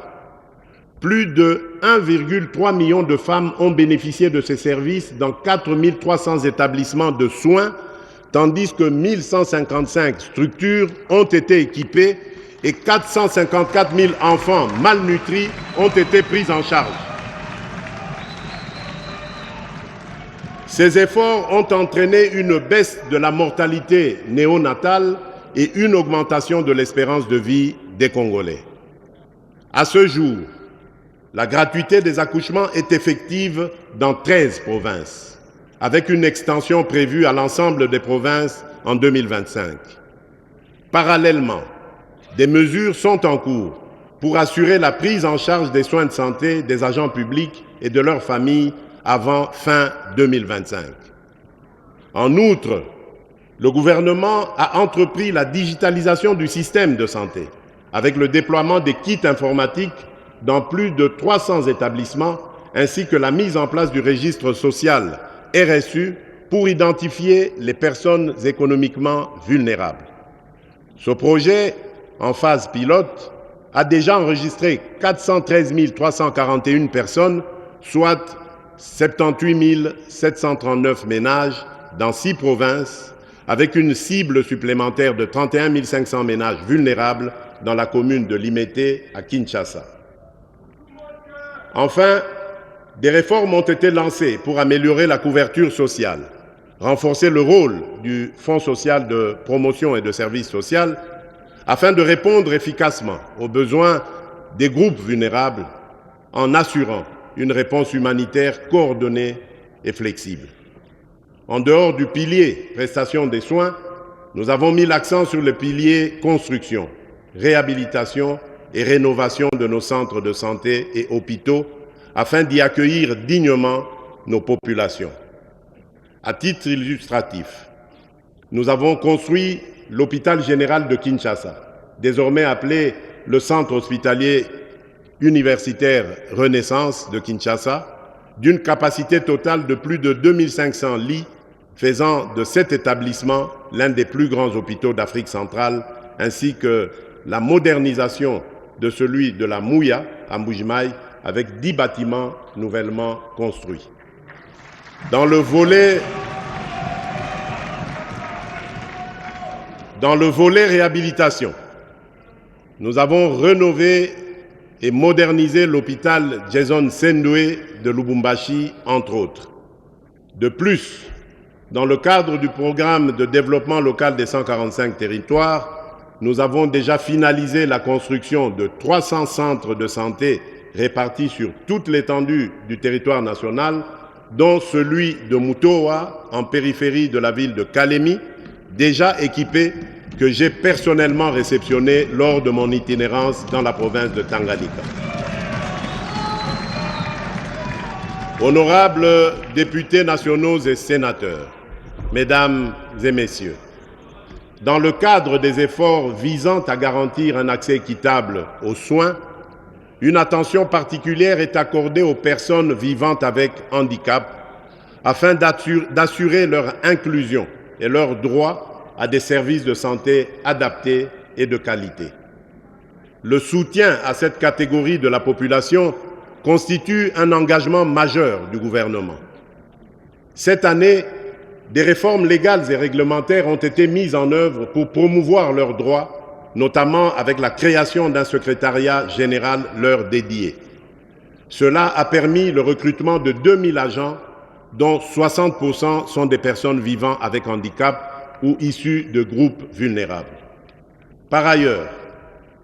Plus de 1,3 million de femmes ont bénéficié de ces services dans 4 300 établissements de soins, tandis que 1 155 structures ont été équipées et 454 000 enfants malnutris ont été pris en charge. Ces efforts ont entraîné une baisse de la mortalité néonatale et une augmentation de l'espérance de vie des Congolais. À ce jour, la gratuité des accouchements est effective dans 13 provinces, avec une extension prévue à l'ensemble des provinces en 2025. Parallèlement, des mesures sont en cours pour assurer la prise en charge des soins de santé des agents publics et de leurs familles avant fin 2025. En outre, le gouvernement a entrepris la digitalisation du système de santé avec le déploiement des kits informatiques dans plus de 300 établissements ainsi que la mise en place du registre social RSU pour identifier les personnes économiquement vulnérables. Ce projet, en phase pilote, a déjà enregistré 413 341 personnes, soit 78 739 ménages dans 6 provinces, avec une cible supplémentaire de 31 500 ménages vulnérables dans la commune de Limete à Kinshasa. Enfin, des réformes ont été lancées pour améliorer la couverture sociale, renforcer le rôle du Fonds social de promotion et de services sociaux afin de répondre efficacement aux besoins des groupes vulnérables en assurant une réponse humanitaire coordonnée et flexible. En dehors du pilier prestation des soins, nous avons mis l'accent sur le pilier construction, réhabilitation et rénovation de nos centres de santé et hôpitaux afin d'y accueillir dignement nos populations. À titre illustratif, nous avons construit l'hôpital général de Kinshasa, désormais appelé le Centre hospitalier universitaire Renaissance de Kinshasa, d'une capacité totale de plus de 2500 lits, faisant de cet établissement l'un des plus grands hôpitaux d'Afrique centrale, ainsi que la modernisation de celui de la Mouya à Mbujimaï, avec 10 bâtiments nouvellement construits. Dans le volet réhabilitation, nous avons rénové et modernisé l'hôpital Jason Sendoué de Lubumbashi, entre autres. De plus, dans le cadre du programme de développement local des 145 territoires, nous avons déjà finalisé la construction de 300 centres de santé répartis sur toute l'étendue du territoire national, dont celui de Mutoa, en périphérie de la ville de Kalemi, déjà équipé, que j'ai personnellement réceptionné lors de mon itinérance dans la province de Tanganyika. Honorables députés nationaux et sénateurs, Mesdames et Messieurs, dans le cadre des efforts visant à garantir un accès équitable aux soins, une attention particulière est accordée aux personnes vivant avec handicap afin d'assurer leur inclusion et leur droit à des services de santé adaptés et de qualité. Le soutien à cette catégorie de la population constitue un engagement majeur du gouvernement. Cette année, des réformes légales et réglementaires ont été mises en œuvre pour promouvoir leurs droits, notamment avec la création d'un secrétariat général leur dédié. Cela a permis le recrutement de 2000 agents, dont 60% sont des personnes vivant avec handicap ou issues de groupes vulnérables. Par ailleurs,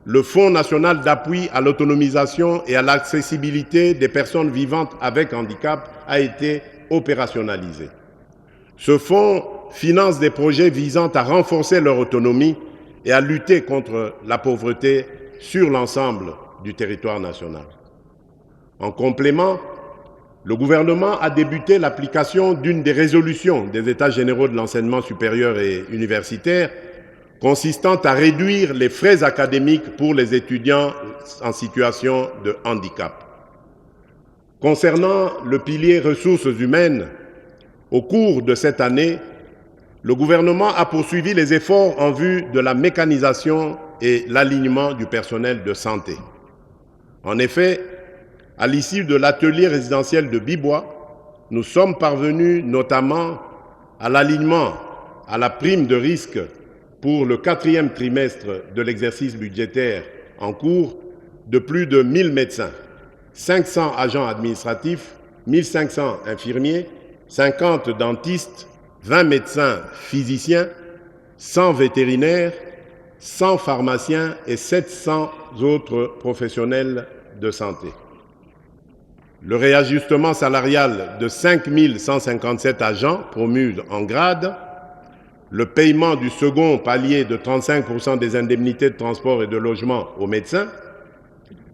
le Fonds national d'appui à l'autonomisation et à l'accessibilité des personnes vivantes avec handicap a été opérationnalisé. Ce fonds finance des projets visant à renforcer leur autonomie et à lutter contre la pauvreté sur l'ensemble du territoire national. En complément, le gouvernement a débuté l'application d'une des résolutions des États généraux de l'enseignement supérieur et universitaire consistant à réduire les frais académiques pour les étudiants en situation de handicap. Concernant le pilier ressources humaines, au cours de cette année, le gouvernement a poursuivi les efforts en vue de la mécanisation et l'alignement du personnel de santé. En effet, à l'issue de l'atelier résidentiel de Bibois, nous sommes parvenus notamment à l'alignement à la prime de risque pour le 4e trimestre de l'exercice budgétaire en cours de plus de 1000 médecins, 500 agents administratifs, 1500 infirmiers, 50 dentistes, 20 médecins physiciens, 100 vétérinaires, 100 pharmaciens et 700 autres professionnels de santé. Le réajustement salarial de 5157 agents promus en grade, le paiement du second palier de 35% des indemnités de transport et de logement aux médecins,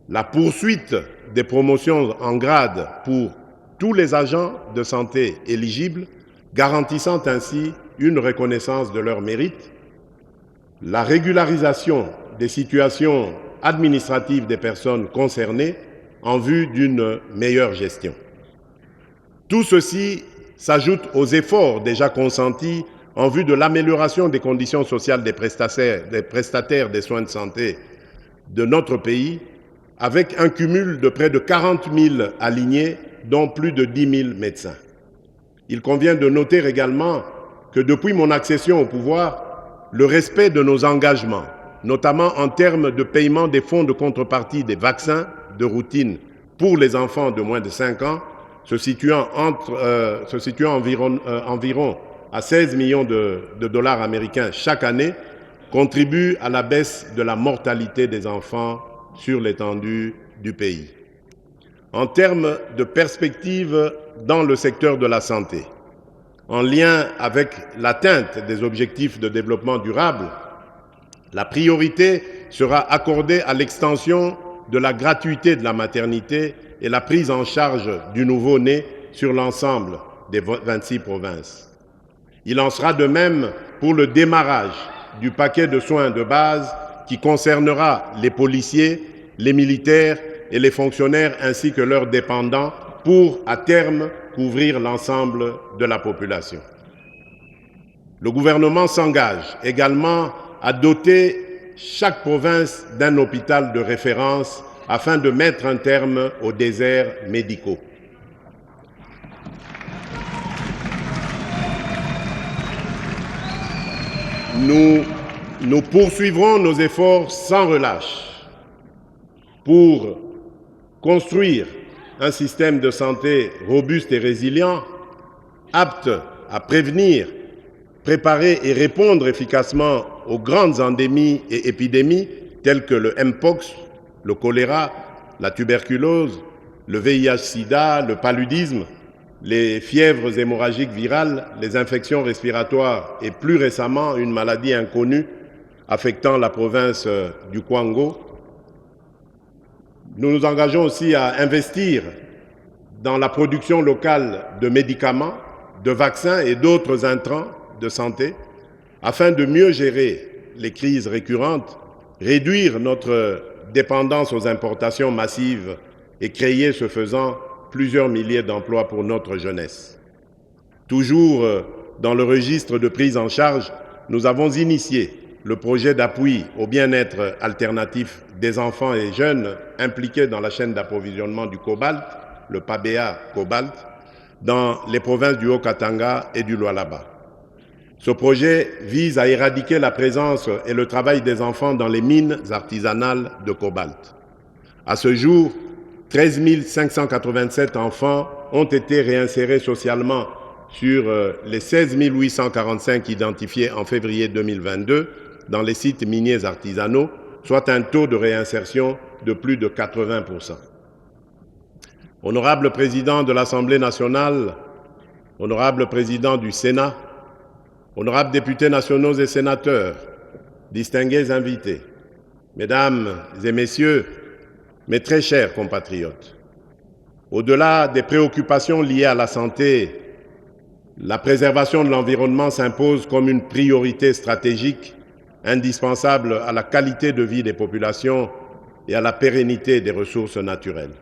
la poursuite des promotions en grade pour tous les agents de santé éligibles, garantissant ainsi une reconnaissance de leur mérite, la régularisation des situations administratives des personnes concernées en vue d'une meilleure gestion. Tout ceci s'ajoute aux efforts déjà consentis en vue de l'amélioration des conditions sociales des prestataires des soins de santé de notre pays, avec un cumul de près de 40 000 alignés, dont plus de 10 000 médecins. Il convient de noter également que depuis mon accession au pouvoir, le respect de nos engagements, notamment en termes de paiement des fonds de contrepartie des vaccins de routine pour les enfants de moins de 5 ans, se situant environ à 16 millions de dollars américains chaque année, contribue à la baisse de la mortalité des enfants sur l'étendue du pays. En termes de perspectives dans le secteur de la santé, en lien avec l'atteinte des objectifs de développement durable, la priorité sera accordée à l'extension de la gratuité de la maternité et la prise en charge du nouveau-né sur l'ensemble des 26 provinces. Il en sera de même pour le démarrage du paquet de soins de base qui concernera les policiers, les militaires et les fonctionnaires ainsi que leurs dépendants pour, à terme, couvrir l'ensemble de la population. Le gouvernement s'engage également à doter chaque province d'un hôpital de référence afin de mettre un terme aux déserts médicaux. Nous poursuivrons nos efforts sans relâche pour construire un système de santé robuste et résilient, apte à prévenir, préparer et répondre efficacement aux grandes endémies et épidémies telles que le Mpox, le choléra, la tuberculose, le VIH-Sida, le paludisme, les fièvres hémorragiques virales, les infections respiratoires et plus récemment une maladie inconnue affectant la province du Kwango. Nous nous engageons aussi à investir dans la production locale de médicaments, de vaccins et d'autres intrants de santé afin de mieux gérer les crises récurrentes, réduire notre dépendance aux importations massives et créer, ce faisant, plusieurs milliers d'emplois pour notre jeunesse. Toujours dans le registre de prise en charge, nous avons initié le projet d'appui au bien-être alternatif des enfants et jeunes impliqués dans la chaîne d'approvisionnement du cobalt, le PABEA Cobalt, dans les provinces du Haut-Katanga et du Lualaba. Ce projet vise à éradiquer la présence et le travail des enfants dans les mines artisanales de cobalt. À ce jour, 13 587 enfants ont été réinsérés socialement sur les 16 845 identifiés en février 2022 dans les sites miniers artisanaux, soit un taux de réinsertion de plus de 80%. Honorable Président de l'Assemblée nationale, Honorable Président du Sénat, Honorables députés nationaux et sénateurs, distingués invités, Mesdames et Messieurs, mes très chers compatriotes, Au-delà des préoccupations liées à la santé, la préservation de l'environnement s'impose comme une priorité stratégique indispensable à la qualité de vie des populations et à la pérennité des ressources naturelles.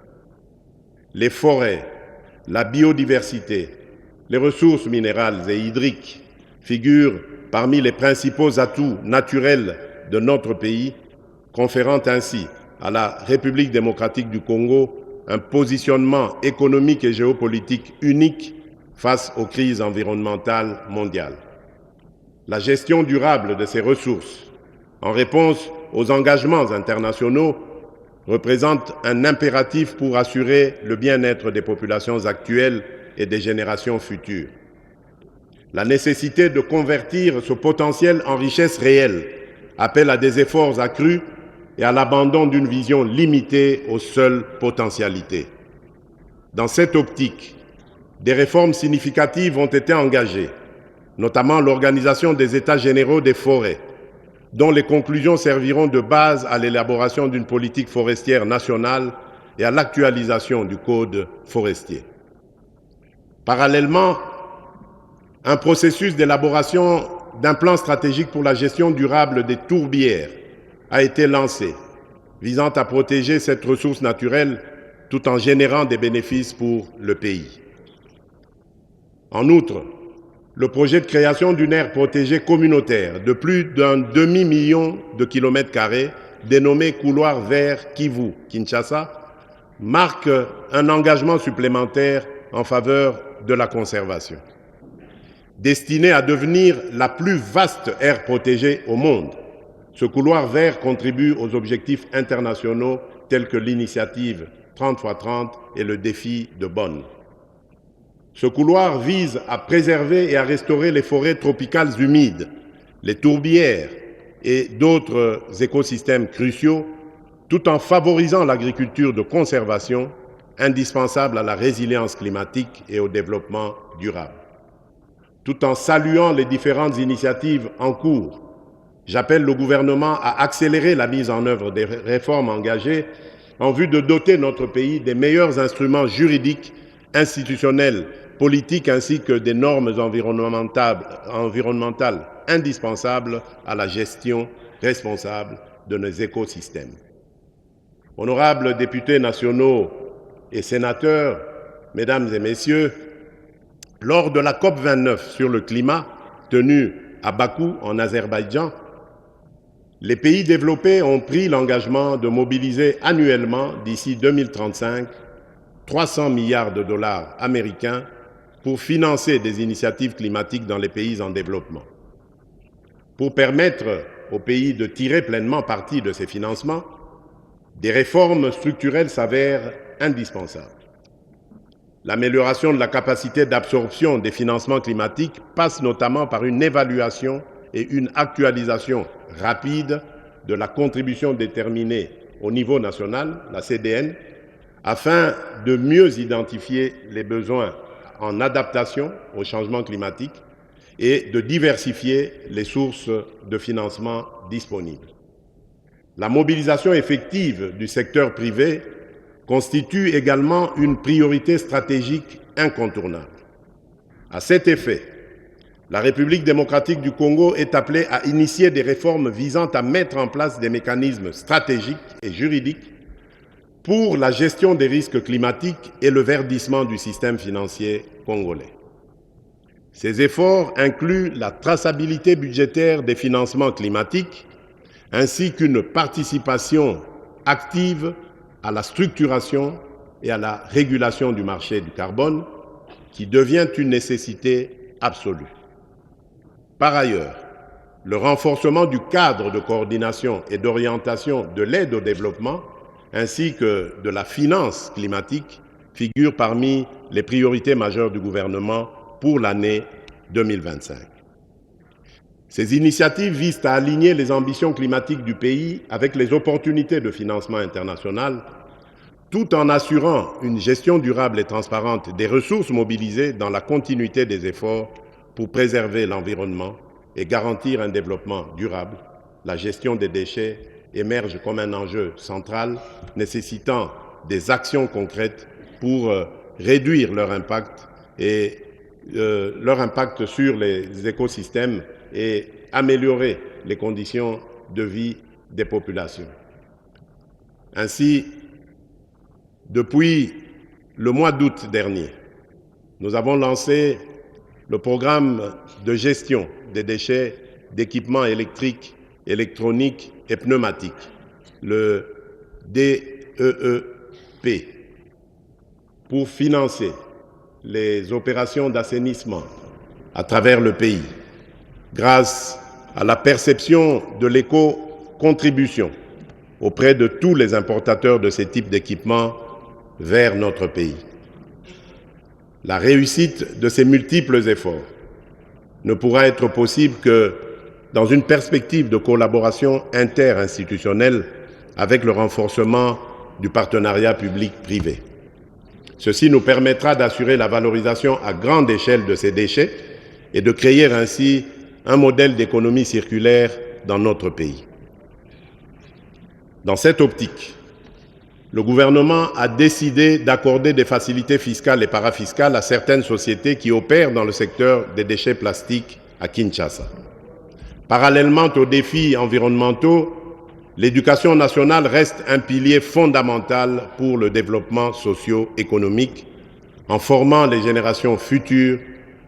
Les forêts, la biodiversité, les ressources minérales et hydriques figurent parmi les principaux atouts naturels de notre pays, conférant ainsi à la République démocratique du Congo un positionnement économique et géopolitique unique face aux crises environnementales mondiales. La gestion durable de ces ressources, en réponse aux engagements internationaux, représente un impératif pour assurer le bien-être des populations actuelles et des générations futures. La nécessité de convertir ce potentiel en richesse réelle appelle à des efforts accrus et à l'abandon d'une vision limitée aux seules potentialités. Dans cette optique, des réformes significatives ont été engagées, notamment l'organisation des États généraux des forêts, dont les conclusions serviront de base à l'élaboration d'une politique forestière nationale et à l'actualisation du Code forestier. Parallèlement, un processus d'élaboration d'un plan stratégique pour la gestion durable des tourbières a été lancé, visant à protéger cette ressource naturelle tout en générant des bénéfices pour le pays. En outre, le projet de création d'une aire protégée communautaire de plus d'un demi-million de kilomètres carrés, dénommé Couloir vert Kivu-Kinshasa, marque un engagement supplémentaire en faveur de la conservation. Destinée à devenir la plus vaste aire protégée au monde, ce couloir vert contribue aux objectifs internationaux tels que l'initiative 30x30 et le défi de Bonn. Ce couloir vise à préserver et à restaurer les forêts tropicales humides, les tourbières et d'autres écosystèmes cruciaux, tout en favorisant l'agriculture de conservation, indispensable à la résilience climatique et au développement durable. Tout en saluant les différentes initiatives en cours, j'appelle le gouvernement à accélérer la mise en œuvre des réformes engagées en vue de doter notre pays des meilleurs instruments juridiques, institutionnels, politiques ainsi que des normes environnementales indispensables à la gestion responsable de nos écosystèmes. Honorables députés nationaux et sénateurs, mesdames et messieurs, lors de la COP29 sur le climat tenue à Bakou en Azerbaïdjan, les pays développés ont pris l'engagement de mobiliser annuellement d'ici 2035 300 milliards de dollars américains pour financer des initiatives climatiques dans les pays en développement. Pour permettre aux pays de tirer pleinement parti de ces financements, des réformes structurelles s'avèrent indispensables. L'amélioration de la capacité d'absorption des financements climatiques passe notamment par une évaluation et une actualisation rapide de la contribution déterminée au niveau national, la CDN, afin de mieux identifier les besoins en adaptation au changement climatique et de diversifier les sources de financement disponibles. La mobilisation effective du secteur privé constitue également une priorité stratégique incontournable. À cet effet, la République démocratique du Congo est appelée à initier des réformes visant à mettre en place des mécanismes stratégiques et juridiques pour la gestion des risques climatiques et le verdissement du système financier congolais. Ces efforts incluent la traçabilité budgétaire des financements climatiques ainsi qu'une participation active à la structuration et à la régulation du marché du carbone qui devient une nécessité absolue. Par ailleurs, le renforcement du cadre de coordination et d'orientation de l'aide au développement ainsi que de la finance climatique figure parmi les priorités majeures du gouvernement pour l'année 2025. Ces initiatives visent à aligner les ambitions climatiques du pays avec les opportunités de financement international, tout en assurant une gestion durable et transparente des ressources mobilisées dans la continuité des efforts pour préserver l'environnement et garantir un développement durable. La gestion des déchets émerge comme un enjeu central nécessitant des actions concrètes pour réduire leur impact sur les écosystèmes et améliorer les conditions de vie des populations. Ainsi, depuis le mois d'août dernier, nous avons lancé le programme de gestion des déchets d'équipements électriques, électroniques et pneumatiques, le DEEP, pour financer les opérations d'assainissement à travers le pays, grâce à la perception de l'éco-contribution auprès de tous les importateurs de ces types d'équipements vers notre pays. La réussite de ces multiples efforts ne pourra être possible que dans une perspective de collaboration interinstitutionnelle avec le renforcement du partenariat public-privé. Ceci nous permettra d'assurer la valorisation à grande échelle de ces déchets et de créer ainsi un modèle d'économie circulaire dans notre pays. Dans cette optique, le gouvernement a décidé d'accorder des facilités fiscales et parafiscales à certaines sociétés qui opèrent dans le secteur des déchets plastiques à Kinshasa. Parallèlement aux défis environnementaux, l'éducation nationale reste un pilier fondamental pour le développement socio-économique, en formant les générations futures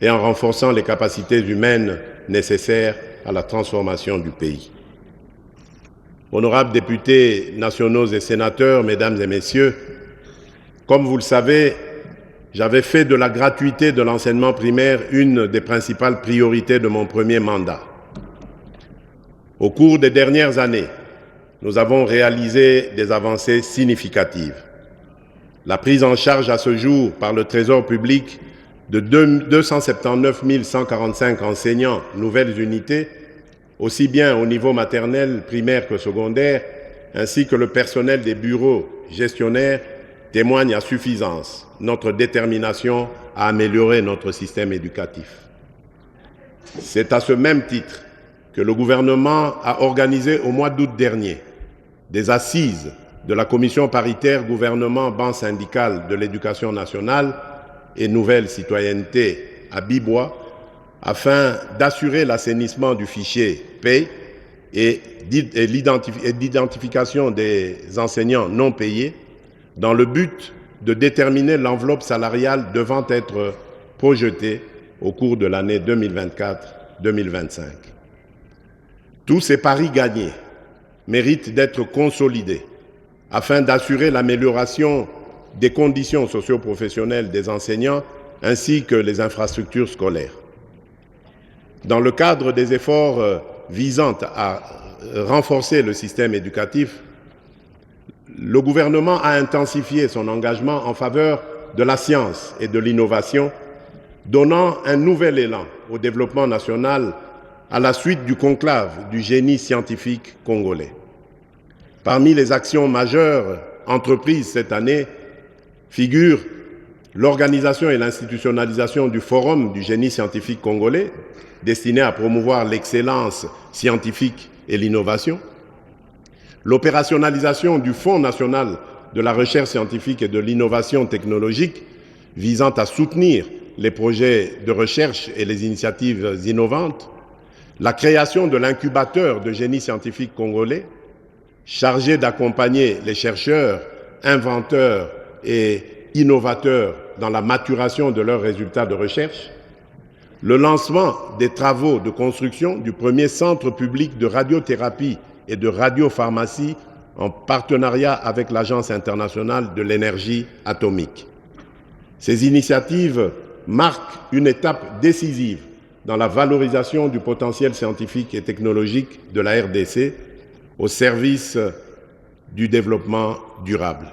et en renforçant les capacités humaines nécessaires à la transformation du pays. Honorables députés nationaux et sénateurs, mesdames et messieurs, comme vous le savez, j'avais fait de la gratuité de l'enseignement primaire une des principales priorités de mon premier mandat. Au cours des dernières années, nous avons réalisé des avancées significatives. La prise en charge à ce jour par le Trésor public de 279 145 enseignants, nouvelles unités, aussi bien au niveau maternel, primaire que secondaire, ainsi que le personnel des bureaux gestionnaires, témoigne à suffisance notre détermination à améliorer notre système éducatif. C'est à ce même titre que le gouvernement a organisé au mois d'août dernier des assises de la commission paritaire gouvernement-banque syndicale de l'éducation nationale et nouvelle citoyenneté à Bibois, afin d'assurer l'assainissement du fichier PAY et l'identification des enseignants non payés dans le but de déterminer l'enveloppe salariale devant être projetée au cours de l'année 2024-2025. Tous ces paris gagnés méritent d'être consolidés afin d'assurer l'amélioration des conditions socio-professionnelles des enseignants ainsi que les infrastructures scolaires. Dans le cadre des efforts visant à renforcer le système éducatif, le gouvernement a intensifié son engagement en faveur de la science et de l'innovation, donnant un nouvel élan au développement national à la suite du conclave du génie scientifique congolais. Parmi les actions majeures entreprises cette année figurent l'organisation et l'institutionnalisation du Forum du génie scientifique congolais, destiné à promouvoir l'excellence scientifique et l'innovation, l'opérationnalisation du Fonds national de la recherche scientifique et de l'innovation technologique, visant à soutenir les projets de recherche et les initiatives innovantes, la création de l'incubateur de génie scientifique congolais, chargé d'accompagner les chercheurs, inventeurs et innovateurs dans la maturation de leurs résultats de recherche, le lancement des travaux de construction du premier centre public de radiothérapie et de radiopharmacie en partenariat avec l'Agence internationale de l'énergie atomique. Ces initiatives marquent une étape décisive dans la valorisation du potentiel scientifique et technologique de la RDC au service du développement durable.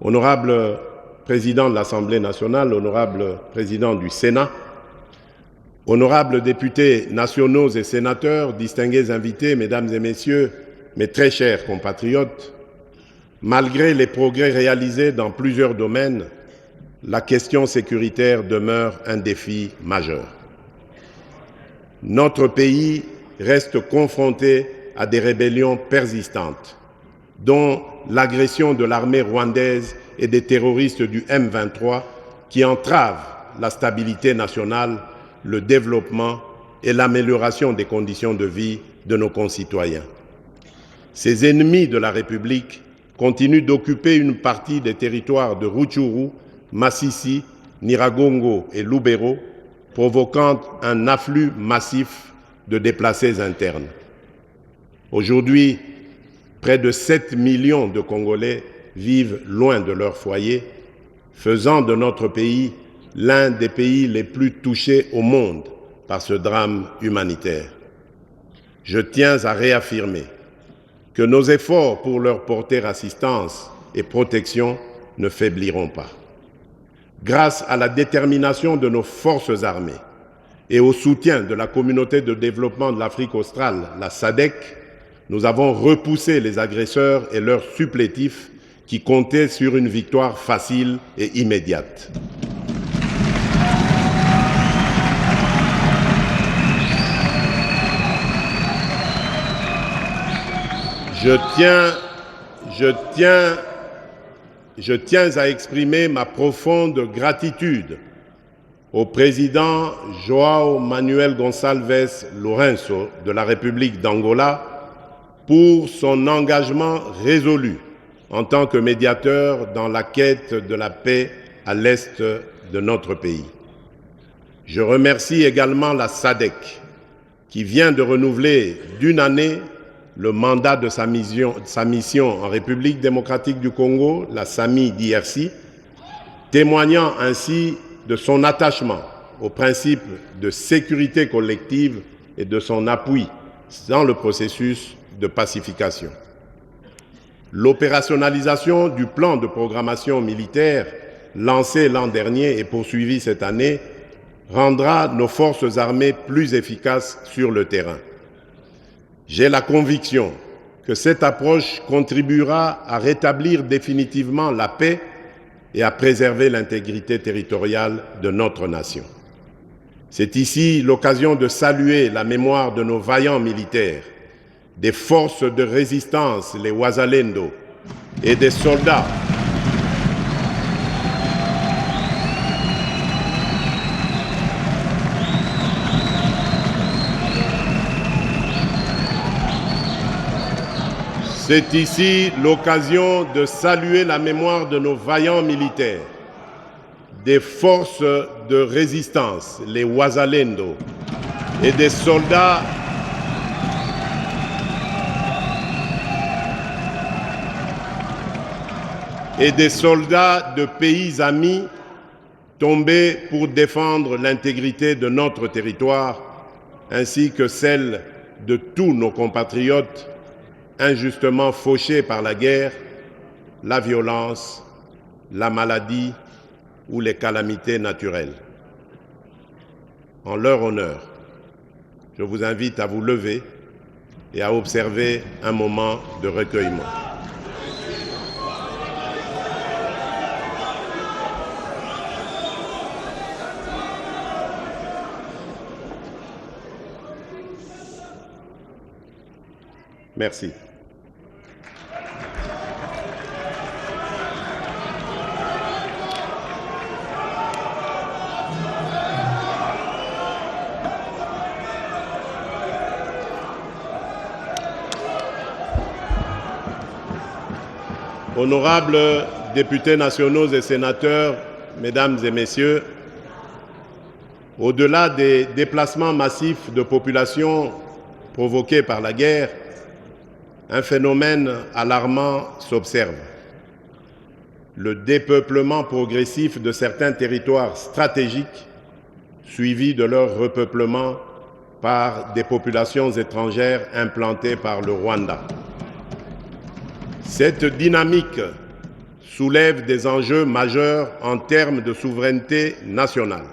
Honorable Président de l'Assemblée nationale, honorable Président du Sénat, honorables députés nationaux et sénateurs, distingués invités, mesdames et messieurs, mes très chers compatriotes, malgré les progrès réalisés dans plusieurs domaines, la question sécuritaire demeure un défi majeur. Notre pays reste confronté à des rébellions persistantes, dont l'agression de l'armée rwandaise et des terroristes du M23 qui entravent la stabilité nationale, le développement et l'amélioration des conditions de vie de nos concitoyens. Ces ennemis de la République continuent d'occuper une partie des territoires de Rutshuru, Massissi, Nyiragongo et Lubero, provoquant un afflux massif de déplacés internes. Aujourd'hui, près de 7 millions de Congolais vivent loin de leur foyer, faisant de notre pays l'un des pays les plus touchés au monde par ce drame humanitaire. Je tiens à réaffirmer que nos efforts pour leur porter assistance et protection ne faibliront pas. Grâce à la détermination de nos forces armées et au soutien de la communauté de développement de l'Afrique australe, la SADC, nous avons repoussé les agresseurs et leurs supplétifs qui comptaient sur une victoire facile et immédiate. Je tiens à exprimer ma profonde gratitude au président João Manuel Gonçalves Lourenço de la République d'Angola pour son engagement résolu en tant que médiateur dans la quête de la paix à l'est de notre pays. Je remercie également la SADC qui vient de renouveler d'une année le mandat de sa mission en République démocratique du Congo, la SAMI DRC, témoignant ainsi de son attachement aux principes de sécurité collective et de son appui dans le processus de pacification. L'opérationnalisation du plan de programmation militaire lancé l'an dernier et poursuivi cette année rendra nos forces armées plus efficaces sur le terrain. J'ai la conviction que cette approche contribuera à rétablir définitivement la paix et à préserver l'intégrité territoriale de notre nation. C'est ici l'occasion de saluer la mémoire de nos vaillants militaires, des forces de résistance, les Wazalendo, et des soldats C'est ici l'occasion de saluer la mémoire de nos vaillants militaires, des forces de résistance, les Wazalendo, et des soldats de pays amis tombés pour défendre l'intégrité de notre territoire, ainsi que celle de tous nos compatriotes injustement fauchés par la guerre, la violence, la maladie ou les calamités naturelles. En leur honneur, je vous invite à vous lever et à observer un moment de recueillement. Merci. Honorables députés nationaux et sénateurs, mesdames et messieurs, au-delà des déplacements massifs de population provoqués par la guerre, un phénomène alarmant s'observe. Le dépeuplement progressif de certains territoires stratégiques, suivi de leur repeuplement par des populations étrangères implantées par le Rwanda. Cette dynamique soulève des enjeux majeurs en termes de souveraineté nationale,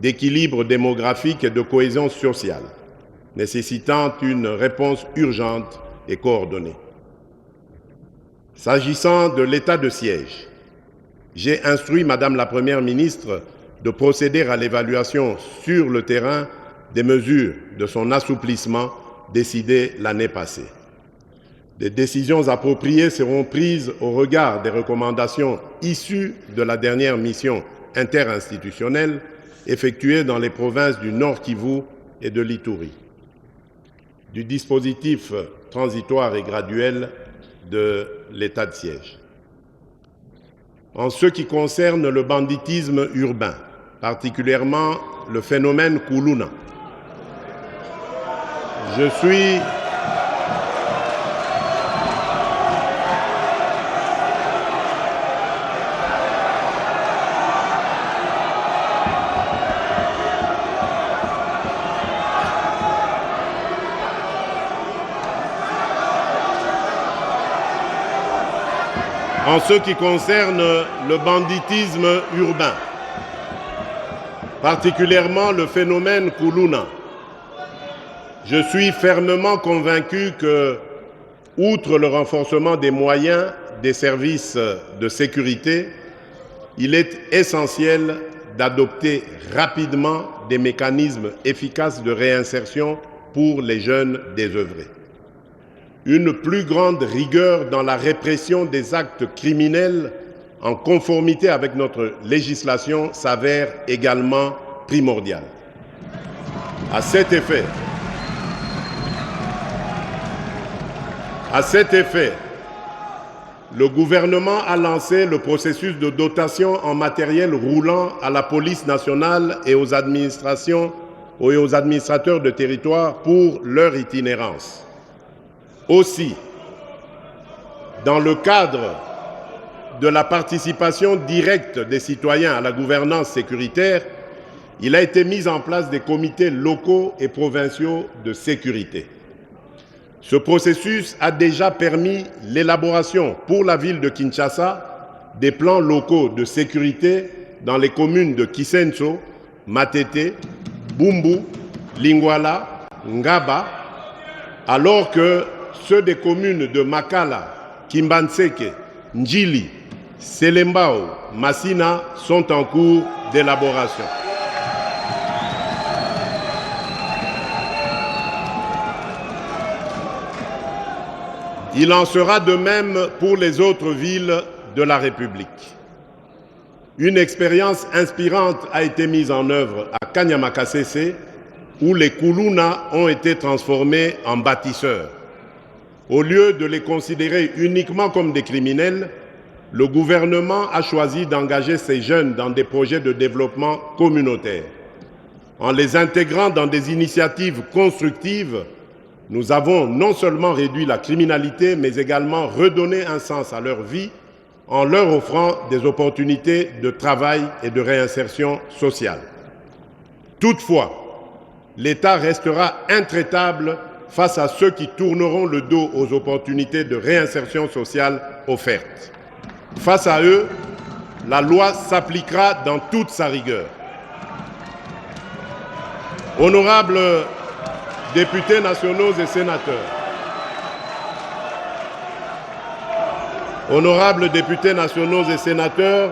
d'équilibre démographique et de cohésion sociale, nécessitant une réponse urgente et coordonnée. S'agissant de l'état de siège, j'ai instruit Madame la Première ministre de procéder à l'évaluation sur le terrain des mesures de son assouplissement décidées l'année passée. Des décisions appropriées seront prises au regard des recommandations issues de la dernière mission interinstitutionnelle effectuée dans les provinces du Nord Kivu et de l'Ituri, du dispositif transitoire et graduel de l'état de siège. En ce qui concerne le banditisme urbain, particulièrement le phénomène Kuluna, je suis En ce qui concerne le banditisme urbain, particulièrement le phénomène Kuluna, je suis fermement convaincu que, outre le renforcement des moyens des services de sécurité, il est essentiel d'adopter rapidement des mécanismes efficaces de réinsertion pour les jeunes désœuvrés. Une plus grande rigueur dans la répression des actes criminels en conformité avec notre législation s'avère également primordiale. À cet effet, le gouvernement a lancé le processus de dotation en matériel roulant à la police nationale et aux administrations et aux administrateurs de territoire pour leur itinérance. Aussi, dans le cadre de la participation directe des citoyens à la gouvernance sécuritaire, il a été mis en place des comités locaux et provinciaux de sécurité. Ce processus a déjà permis l'élaboration pour la ville de Kinshasa des plans locaux de sécurité dans les communes de Kisenso, Matete, Bumbu, Lingwala, Ngaba, alors que ceux des communes de Makala, Kimbanseke, Njili, Selembao, Massina sont en cours d'élaboration. Il en sera de même pour les autres villes de la République. Une expérience inspirante a été mise en œuvre à Kanyamakasese, où les Kuluna ont été transformés en bâtisseurs. Au lieu de les considérer uniquement comme des criminels, le gouvernement a choisi d'engager ces jeunes dans des projets de développement communautaire. En les intégrant dans des initiatives constructives, nous avons non seulement réduit la criminalité, mais également redonné un sens à leur vie en leur offrant des opportunités de travail et de réinsertion sociale. Toutefois, l'État restera intraitable face à ceux qui tourneront le dos aux opportunités de réinsertion sociale offertes. Face à eux, la loi s'appliquera dans toute sa rigueur. Honorables députés nationaux et sénateurs, honorables députés nationaux et sénateurs,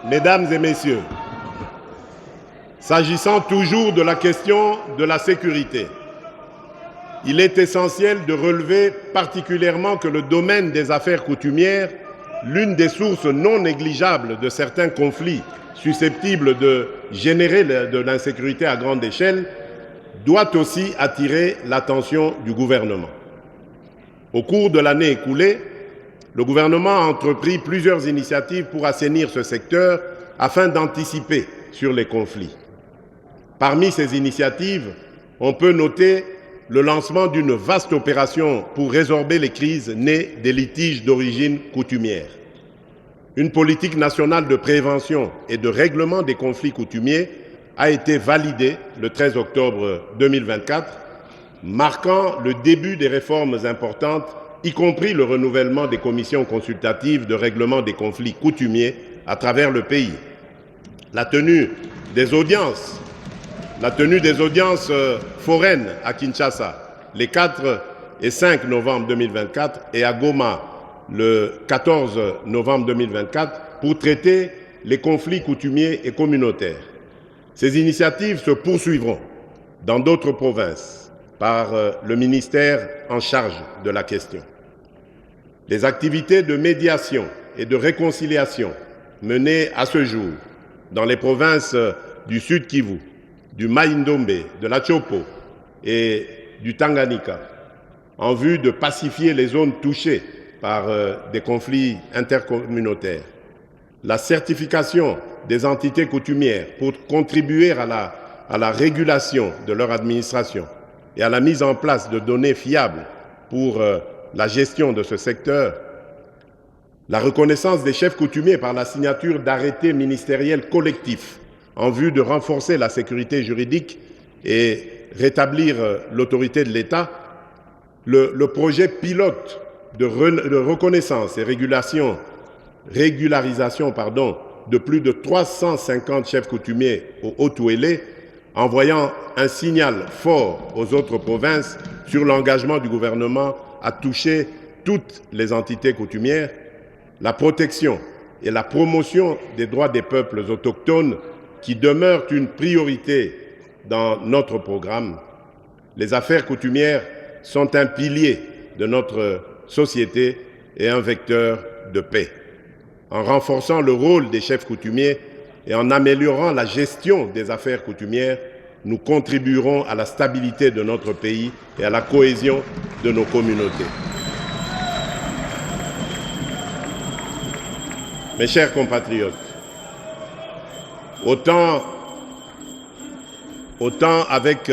mesdames et messieurs, s'agissant toujours de la question de la sécurité, il est essentiel de relever particulièrement que le domaine des affaires coutumières, l'une des sources non négligeables de certains conflits susceptibles de générer de l'insécurité à grande échelle, doit aussi attirer l'attention du gouvernement. Au cours de l'année écoulée, le gouvernement a entrepris plusieurs initiatives pour assainir ce secteur afin d'anticiper sur les conflits. Parmi ces initiatives, on peut noter le lancement d'une vaste opération pour résorber les crises nées des litiges d'origine coutumière. Une politique nationale de prévention et de règlement des conflits coutumiers a été validée le 13 octobre 2024, marquant le début des réformes importantes, y compris le renouvellement des commissions consultatives de règlement des conflits coutumiers à travers le pays. La tenue des audiences foraines à Kinshasa les 4 et 5 novembre 2024 et à Goma le 14 novembre 2024 pour traiter les conflits coutumiers et communautaires. Ces initiatives se poursuivront dans d'autres provinces par le ministère en charge de la question. Les activités de médiation et de réconciliation menées à ce jour dans les provinces du Sud Kivu, du Mai-Ndombe, de la Chopo et du Tanganyika, en vue de pacifier les zones touchées par des conflits intercommunautaires. La certification des entités coutumières pour contribuer à la régulation de leur administration et à la mise en place de données fiables pour la gestion de ce secteur. La reconnaissance des chefs coutumiers par la signature d'arrêtés ministériels collectifs en vue de renforcer la sécurité juridique et rétablir l'autorité de l'État. Le projet pilote de reconnaissance et régularisation de plus de 350 chefs coutumiers au Haut-Ouélé, envoyant un signal fort aux autres provinces sur l'engagement du gouvernement à toucher toutes les entités coutumières, la protection et la promotion des droits des peuples autochtones qui demeurent une priorité dans notre programme. Les affaires coutumières sont un pilier de notre société et un vecteur de paix. En renforçant le rôle des chefs coutumiers et en améliorant la gestion des affaires coutumières, nous contribuerons à la stabilité de notre pays et à la cohésion de nos communautés. Mes chers compatriotes, autant avec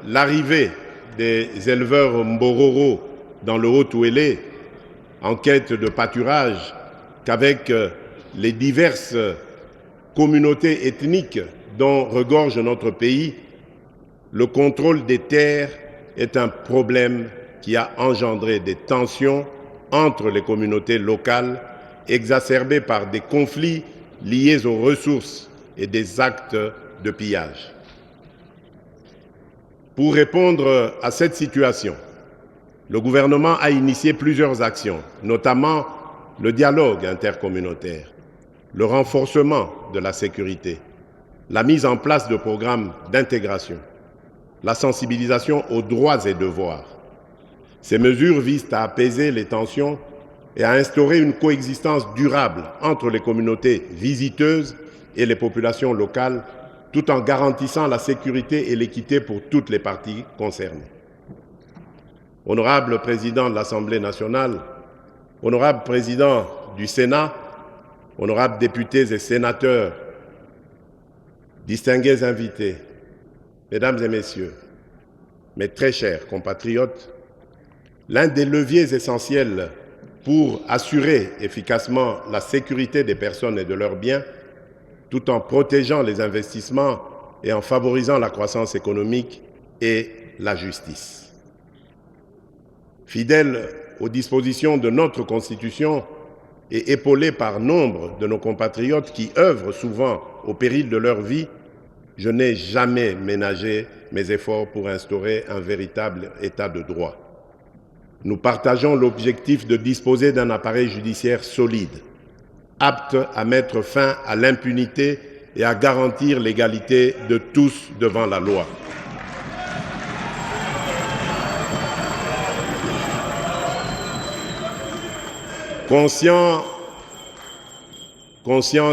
l'arrivée des éleveurs Mbororo dans le Haut-Ouélé en quête de pâturage qu'avec les diverses communautés ethniques dont regorge notre pays, le contrôle des terres est un problème qui a engendré des tensions entre les communautés locales, exacerbées par des conflits liés aux ressources et des actes de pillage. Pour répondre à cette situation, le gouvernement a initié plusieurs actions, notamment le dialogue intercommunautaire, le renforcement de la sécurité, la mise en place de programmes d'intégration, la sensibilisation aux droits et devoirs. Ces mesures visent à apaiser les tensions et à instaurer une coexistence durable entre les communautés visiteuses et les populations locales, tout en garantissant la sécurité et l'équité pour toutes les parties concernées. Honorable Président de l'Assemblée nationale, Honorable Président du Sénat, honorables députés et sénateurs, distingués invités, Mesdames et Messieurs, mes très chers compatriotes, l'un des leviers essentiels pour assurer efficacement la sécurité des personnes et de leurs biens, tout en protégeant les investissements et en favorisant la croissance économique, est la justice. Fidèle aux dispositions de notre Constitution et épaulé par nombre de nos compatriotes qui œuvrent souvent au péril de leur vie, je n'ai jamais ménagé mes efforts pour instaurer un véritable état de droit. Nous partageons l'objectif de disposer d'un appareil judiciaire solide, apte à mettre fin à l'impunité et à garantir l'égalité de tous devant la loi. Conscient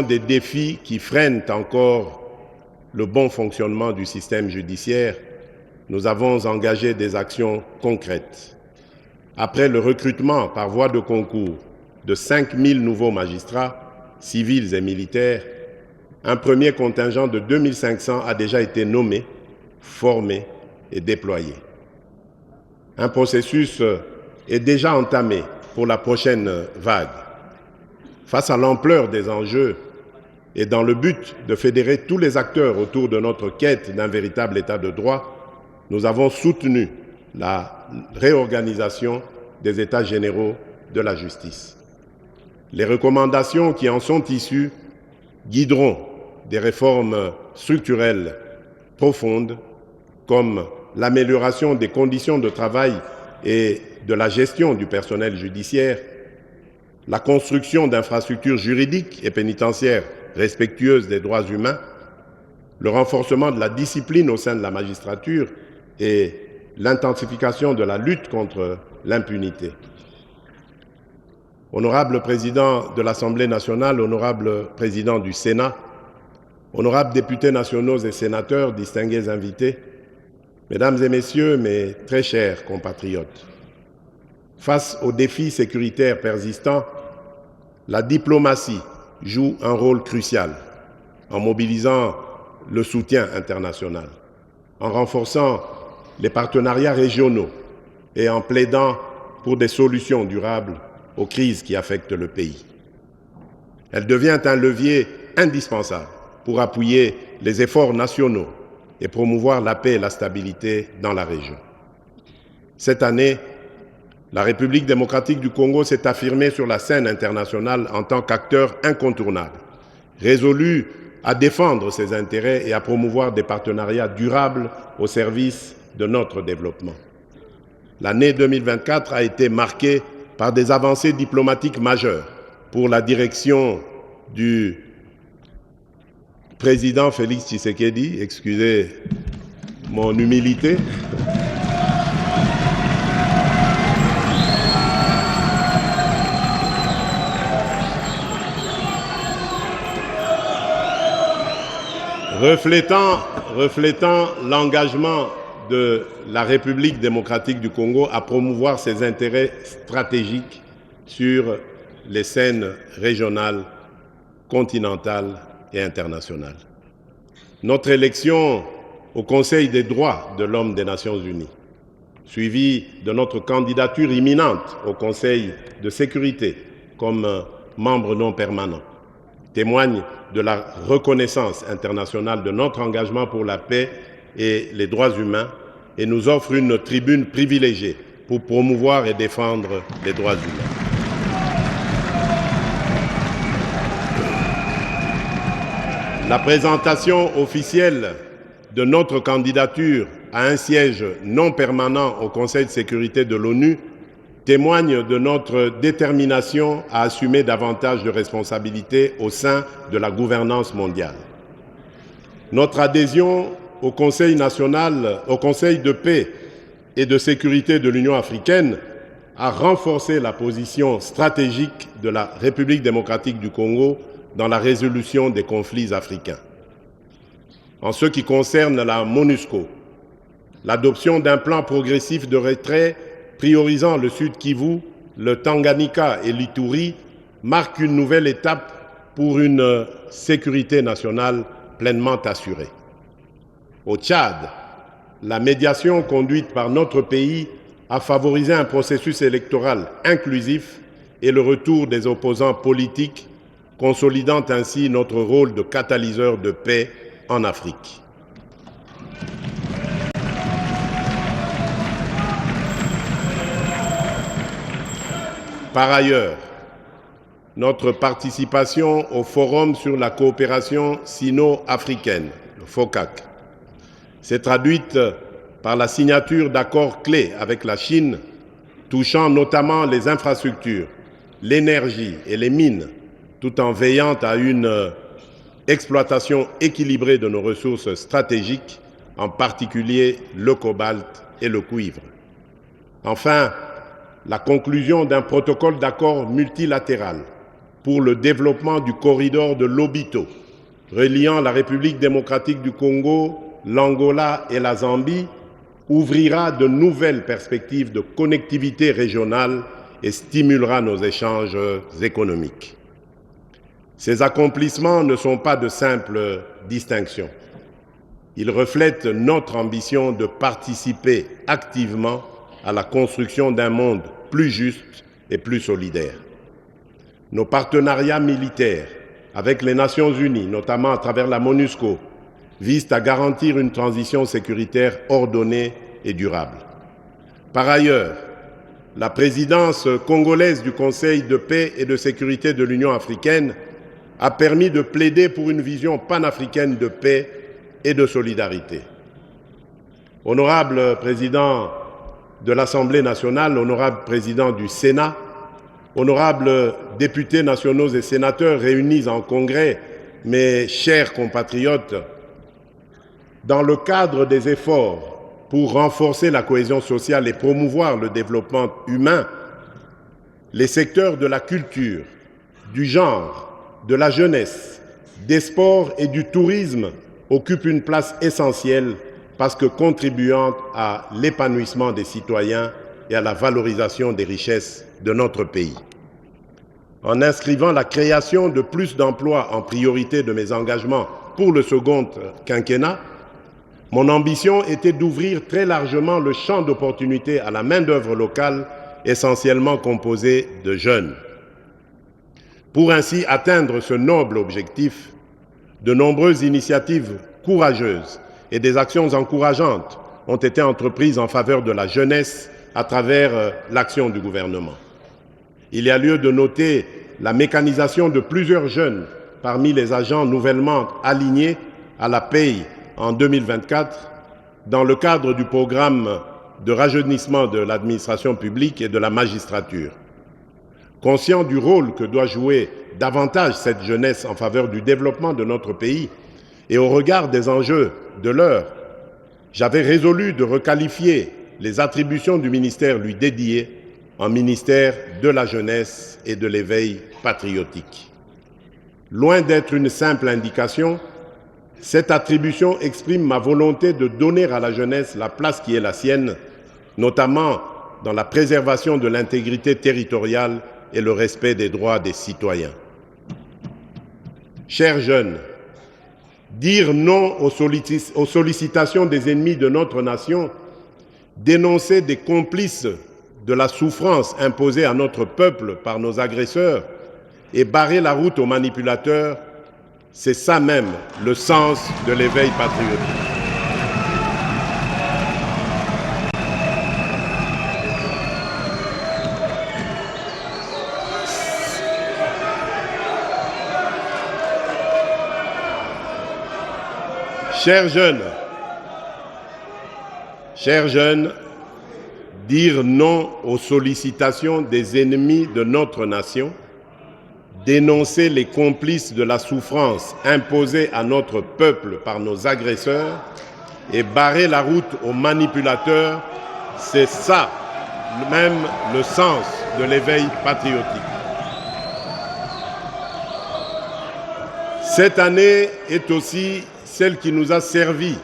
des défis qui freinent encore le bon fonctionnement du système judiciaire, nous avons engagé des actions concrètes. Après le recrutement par voie de concours de 5000 nouveaux magistrats, civils et militaires, un premier contingent de 2500 a déjà été nommé, formé et déployé. Un processus est déjà entamé pour la prochaine vague. Face à l'ampleur des enjeux et dans le but de fédérer tous les acteurs autour de notre quête d'un véritable état de droit, nous avons soutenu la réorganisation des états généraux de la justice. Les recommandations qui en sont issues guideront des réformes structurelles profondes comme l'amélioration des conditions de travail et de la gestion du personnel judiciaire, la construction d'infrastructures juridiques et pénitentiaires respectueuses des droits humains, le renforcement de la discipline au sein de la magistrature et l'intensification de la lutte contre l'impunité. Honorable Président de l'Assemblée nationale, honorable Président du Sénat, honorables députés nationaux et sénateurs, distingués invités, Mesdames et Messieurs, mes très chers compatriotes, face aux défis sécuritaires persistants, la diplomatie joue un rôle crucial en mobilisant le soutien international, en renforçant les partenariats régionaux et en plaidant pour des solutions durables aux crises qui affectent le pays. Elle devient un levier indispensable pour appuyer les efforts nationaux et promouvoir la paix et la stabilité dans la région. Cette année, la République démocratique du Congo s'est affirmée sur la scène internationale en tant qu'acteur incontournable, résolu à défendre ses intérêts et à promouvoir des partenariats durables au service de notre développement. L'année 2024 a été marquée par des avancées diplomatiques majeures pour la direction du président Félix Tshisekedi, excusez mon humilité. Reflétant l'engagement de la République démocratique du Congo à promouvoir ses intérêts stratégiques sur les scènes régionales, continentales et internationales. Notre élection au Conseil des droits de l'homme des Nations Unies, suivie de notre candidature imminente au Conseil de sécurité comme membre non permanent, témoigne de la reconnaissance internationale de notre engagement pour la paix et les droits humains et nous offre une tribune privilégiée pour promouvoir et défendre les droits humains. La présentation officielle de notre candidature à un siège non permanent au Conseil de sécurité de l'ONU témoigne de notre détermination à assumer davantage de responsabilités au sein de la gouvernance mondiale. Notre adhésion au Conseil de paix et de sécurité de l'Union africaine a renforcé la position stratégique de la République démocratique du Congo dans la résolution des conflits africains. En ce qui concerne la MONUSCO, l'adoption d'un plan progressif de retrait priorisant le Sud Kivu, le Tanganyika et l'Ituri marque une nouvelle étape pour une sécurité nationale pleinement assurée. Au Tchad, la médiation conduite par notre pays a favorisé un processus électoral inclusif et le retour des opposants politiques, consolidant ainsi notre rôle de catalyseur de paix en Afrique. Par ailleurs, notre participation au Forum sur la coopération sino-africaine, le FOCAC, s'est traduite par la signature d'accords clés avec la Chine, touchant notamment les infrastructures, l'énergie et les mines, tout en veillant à une exploitation équilibrée de nos ressources stratégiques, en particulier le cobalt et le cuivre. Enfin, la conclusion d'un protocole d'accord multilatéral pour le développement du corridor de Lobito, reliant la République démocratique du Congo, l'Angola et la Zambie, ouvrira de nouvelles perspectives de connectivité régionale et stimulera nos échanges économiques. Ces accomplissements ne sont pas de simples distinctions. Ils reflètent notre ambition de participer activement à la construction d'un monde plus juste et plus solidaire. Nos partenariats militaires avec les Nations Unies, notamment à travers la MONUSCO, visent à garantir une transition sécuritaire ordonnée et durable. Par ailleurs, la présidence congolaise du Conseil de paix et de sécurité de l'Union africaine a permis de plaider pour une vision panafricaine de paix et de solidarité. Honorable Président de l'Assemblée nationale, honorable Président du Sénat, honorables députés nationaux et sénateurs réunis en congrès, mes chers compatriotes, dans le cadre des efforts pour renforcer la cohésion sociale et promouvoir le développement humain, les secteurs de la culture, du genre, de la jeunesse, des sports et du tourisme occupent une place essentielle parce que contribuant à l'épanouissement des citoyens et à la valorisation des richesses de notre pays. En inscrivant la création de plus d'emplois en priorité de mes engagements pour le second quinquennat, mon ambition était d'ouvrir très largement le champ d'opportunités à la main-d'œuvre locale, essentiellement composée de jeunes. Pour ainsi atteindre ce noble objectif, de nombreuses initiatives courageuses et des actions encourageantes ont été entreprises en faveur de la jeunesse à travers l'action du gouvernement. Il y a lieu de noter la mécanisation de plusieurs jeunes parmi les agents nouvellement alignés à la paye en 2024 dans le cadre du programme de rajeunissement de l'administration publique et de la magistrature. Conscient du rôle que doit jouer davantage cette jeunesse en faveur du développement de notre pays et au regard des enjeux de l'heure, j'avais résolu de requalifier les attributions du ministère lui dédiées en ministère de la jeunesse et de l'éveil patriotique. Loin d'être une simple indication, cette attribution exprime ma volonté de donner à la jeunesse la place qui est la sienne, notamment dans la préservation de l'intégrité territoriale et le respect des droits des citoyens. Chers jeunes, dire non aux sollicitations des ennemis de notre nation, dénoncer des complices de la souffrance imposée à notre peuple par nos agresseurs et barrer la route aux manipulateurs, c'est ça même le sens de l'éveil patriotique. Chers jeunes, dire non aux sollicitations des ennemis de notre nation, dénoncer les complices de la souffrance imposée à notre peuple par nos agresseurs et barrer la route aux manipulateurs, c'est ça même le sens de l'éveil patriotique. Cette année est aussi celle qui nous a servi,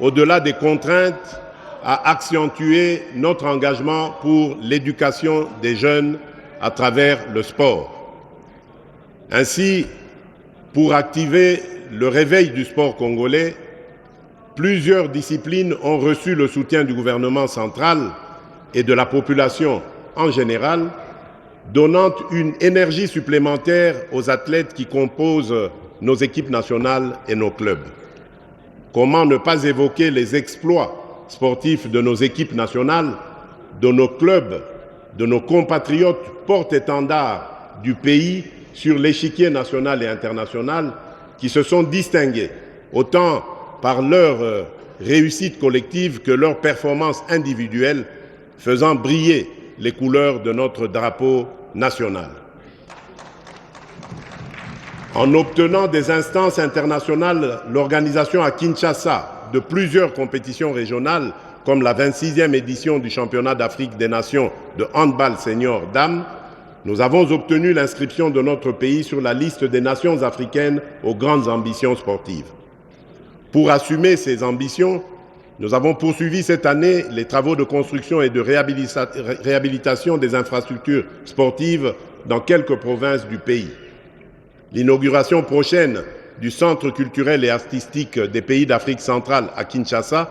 au-delà des contraintes, à accentuer notre engagement pour l'éducation des jeunes à travers le sport. Ainsi, pour activer le réveil du sport congolais, plusieurs disciplines ont reçu le soutien du gouvernement central et de la population en général, donnant une énergie supplémentaire aux athlètes qui composent nos équipes nationales et nos clubs. Comment ne pas évoquer les exploits sportifs de nos équipes nationales, de nos clubs, de nos compatriotes porte-étendards du pays sur l'échiquier national et international qui se sont distingués, autant par leur réussite collective que leur performance individuelle, faisant briller les couleurs de notre drapeau national. En obtenant des instances internationales, l'organisation à Kinshasa de plusieurs compétitions régionales, comme la 26e édition du championnat d'Afrique des Nations de handball senior dames, nous avons obtenu l'inscription de notre pays sur la liste des nations africaines aux grandes ambitions sportives. Pour assumer ces ambitions, nous avons poursuivi cette année les travaux de construction et de réhabilitation des infrastructures sportives dans quelques provinces du pays. L'inauguration prochaine du Centre culturel et artistique des pays d'Afrique centrale à Kinshasa,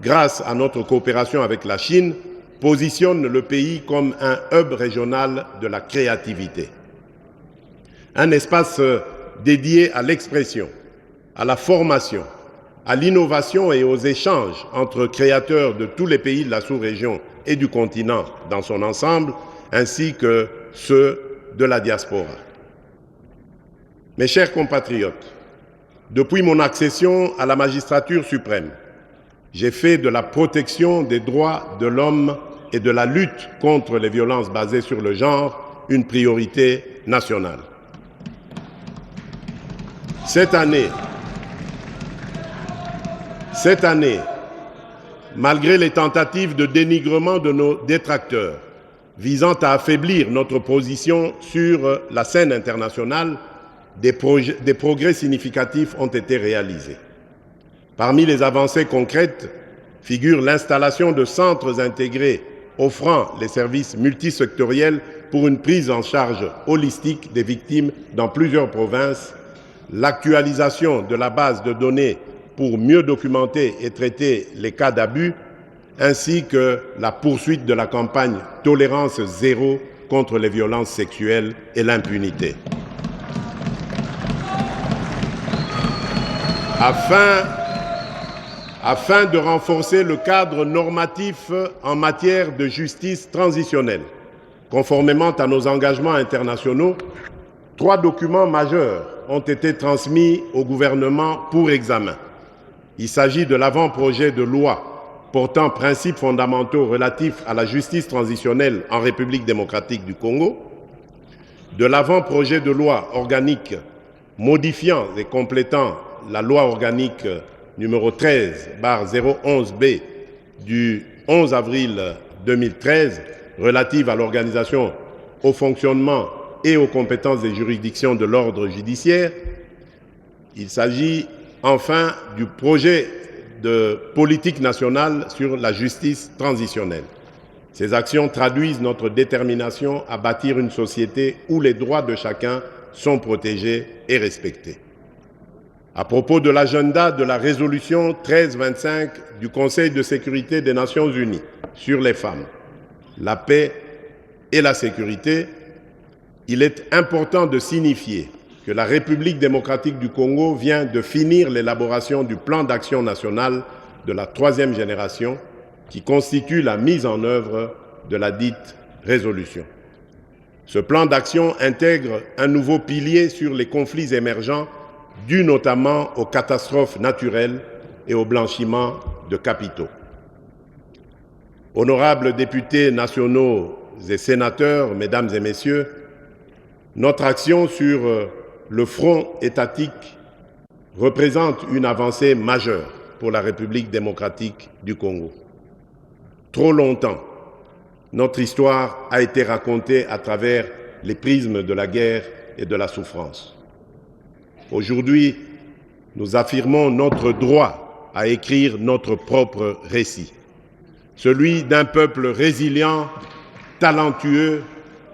grâce à notre coopération avec la Chine, positionne le pays comme un hub régional de la créativité. Un espace dédié à l'expression, à la formation, à l'innovation et aux échanges entre créateurs de tous les pays de la sous-région et du continent dans son ensemble, ainsi que ceux de la diaspora. Mes chers compatriotes, depuis mon accession à la magistrature suprême, j'ai fait de la protection des droits de l'homme et de la lutte contre les violences basées sur le genre une priorité nationale. Cette année, malgré les tentatives de dénigrement de nos détracteurs visant à affaiblir notre position sur la scène internationale, des progrès significatifs ont été réalisés. Parmi les avancées concrètes figure l'installation de centres intégrés offrant les services multisectoriels pour une prise en charge holistique des victimes dans plusieurs provinces, l'actualisation de la base de données pour mieux documenter et traiter les cas d'abus, ainsi que la poursuite de la campagne Tolérance zéro contre les violences sexuelles et l'impunité. Afin de renforcer le cadre normatif en matière de justice transitionnelle, conformément à nos engagements internationaux, 3 documents majeurs ont été transmis au gouvernement pour examen. Il s'agit de l'avant-projet de loi portant principes fondamentaux relatifs à la justice transitionnelle en République démocratique du Congo, de l'avant-projet de loi organique modifiant et complétant la loi organique numéro 13/011B du 11 avril 2013 relative à l'organisation, au fonctionnement et aux compétences des juridictions de l'ordre judiciaire. Il s'agit enfin du projet de politique nationale sur la justice transitionnelle. Ces actions traduisent notre détermination à bâtir une société où les droits de chacun sont protégés et respectés. À propos de l'agenda de la résolution 1325 du Conseil de sécurité des Nations Unies sur les femmes, la paix et la sécurité, il est important de signifier que la République démocratique du Congo vient de finir l'élaboration du plan d'action national de la 3e génération qui constitue la mise en œuvre de la dite résolution. Ce plan d'action intègre un nouveau pilier sur les conflits émergents dus notamment aux catastrophes naturelles et au blanchiment de capitaux. Honorables députés nationaux et sénateurs, mesdames et messieurs, notre action sur le front étatique représente une avancée majeure pour la République démocratique du Congo. Trop longtemps, notre histoire a été racontée à travers les prismes de la guerre et de la souffrance. Aujourd'hui, nous affirmons notre droit à écrire notre propre récit, celui d'un peuple résilient, talentueux,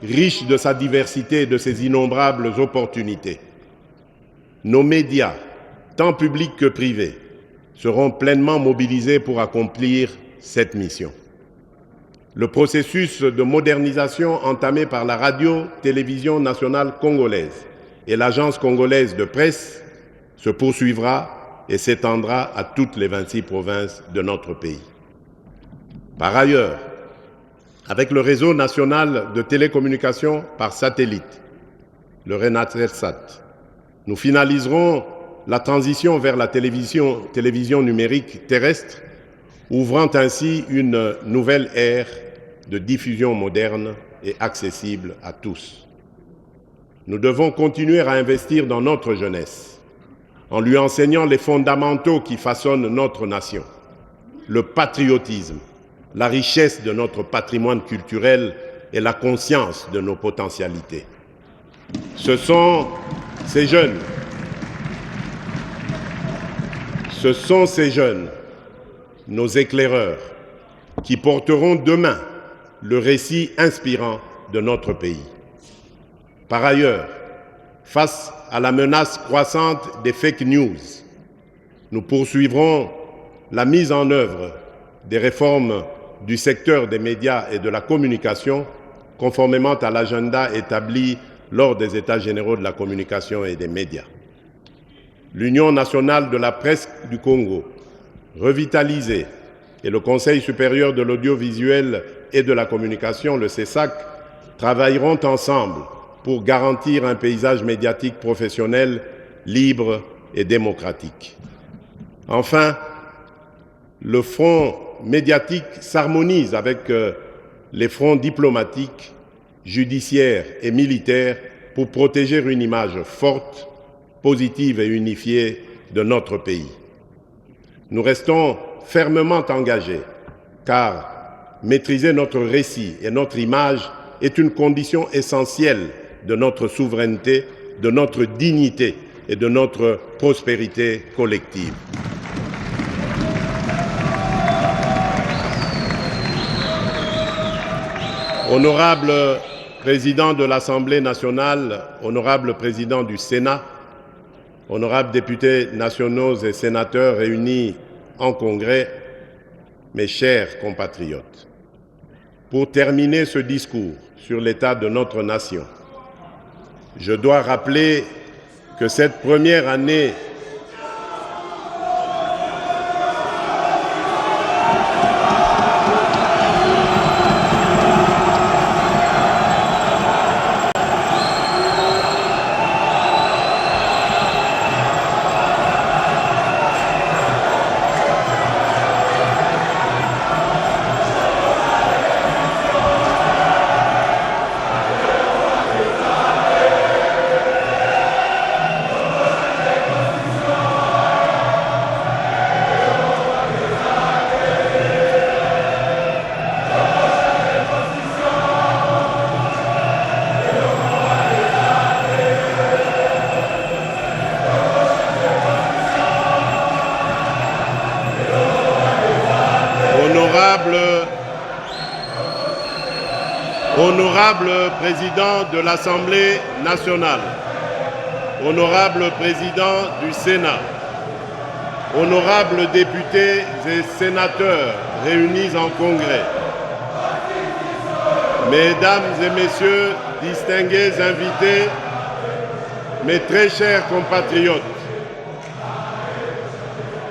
riche de sa diversité et de ses innombrables opportunités. Nos médias, tant publics que privés, seront pleinement mobilisés pour accomplir cette mission. Le processus de modernisation entamé par la radio-télévision nationale congolaise et l'Agence congolaise de presse se poursuivra et s'étendra à toutes les 26 provinces de notre pays. Par ailleurs, avec le réseau national de télécommunications par satellite, le RENATELSAT, nous finaliserons la transition vers la télévision numérique terrestre, ouvrant ainsi une nouvelle ère de diffusion moderne et accessible à tous. Nous devons continuer à investir dans notre jeunesse, en lui enseignant les fondamentaux qui façonnent notre nation, le patriotisme, la richesse de notre patrimoine culturel et la conscience de nos potentialités. Ce sont ces jeunes, nos éclaireurs, qui porteront demain le récit inspirant de notre pays. Par ailleurs, face à la menace croissante des fake news, nous poursuivrons la mise en œuvre des réformes du secteur des médias et de la communication, conformément à l'agenda établi lors des États généraux de la communication et des médias. L'Union nationale de la presse du Congo, revitalisée, et le Conseil supérieur de l'audiovisuel et de la communication, le CESAC, travailleront ensemble pour garantir un paysage médiatique professionnel, libre et démocratique. Enfin, le front médiatique s'harmonise avec les fronts diplomatiques, judiciaires et militaires pour protéger une image forte, positive et unifiée de notre pays. Nous restons fermement engagés car maîtriser notre récit et notre image est une condition essentielle de notre souveraineté, de notre dignité et de notre prospérité collective. Honorable Président de l'Assemblée nationale, honorable Président du Sénat, honorables députés nationaux et sénateurs réunis en congrès, mes chers compatriotes, pour terminer ce discours sur l'état de notre nation, je dois rappeler que cette première année Honorable Président de l'Assemblée nationale, honorable Président du Sénat, honorables députés et sénateurs réunis en congrès, mesdames et messieurs, distingués invités, mes très chers compatriotes,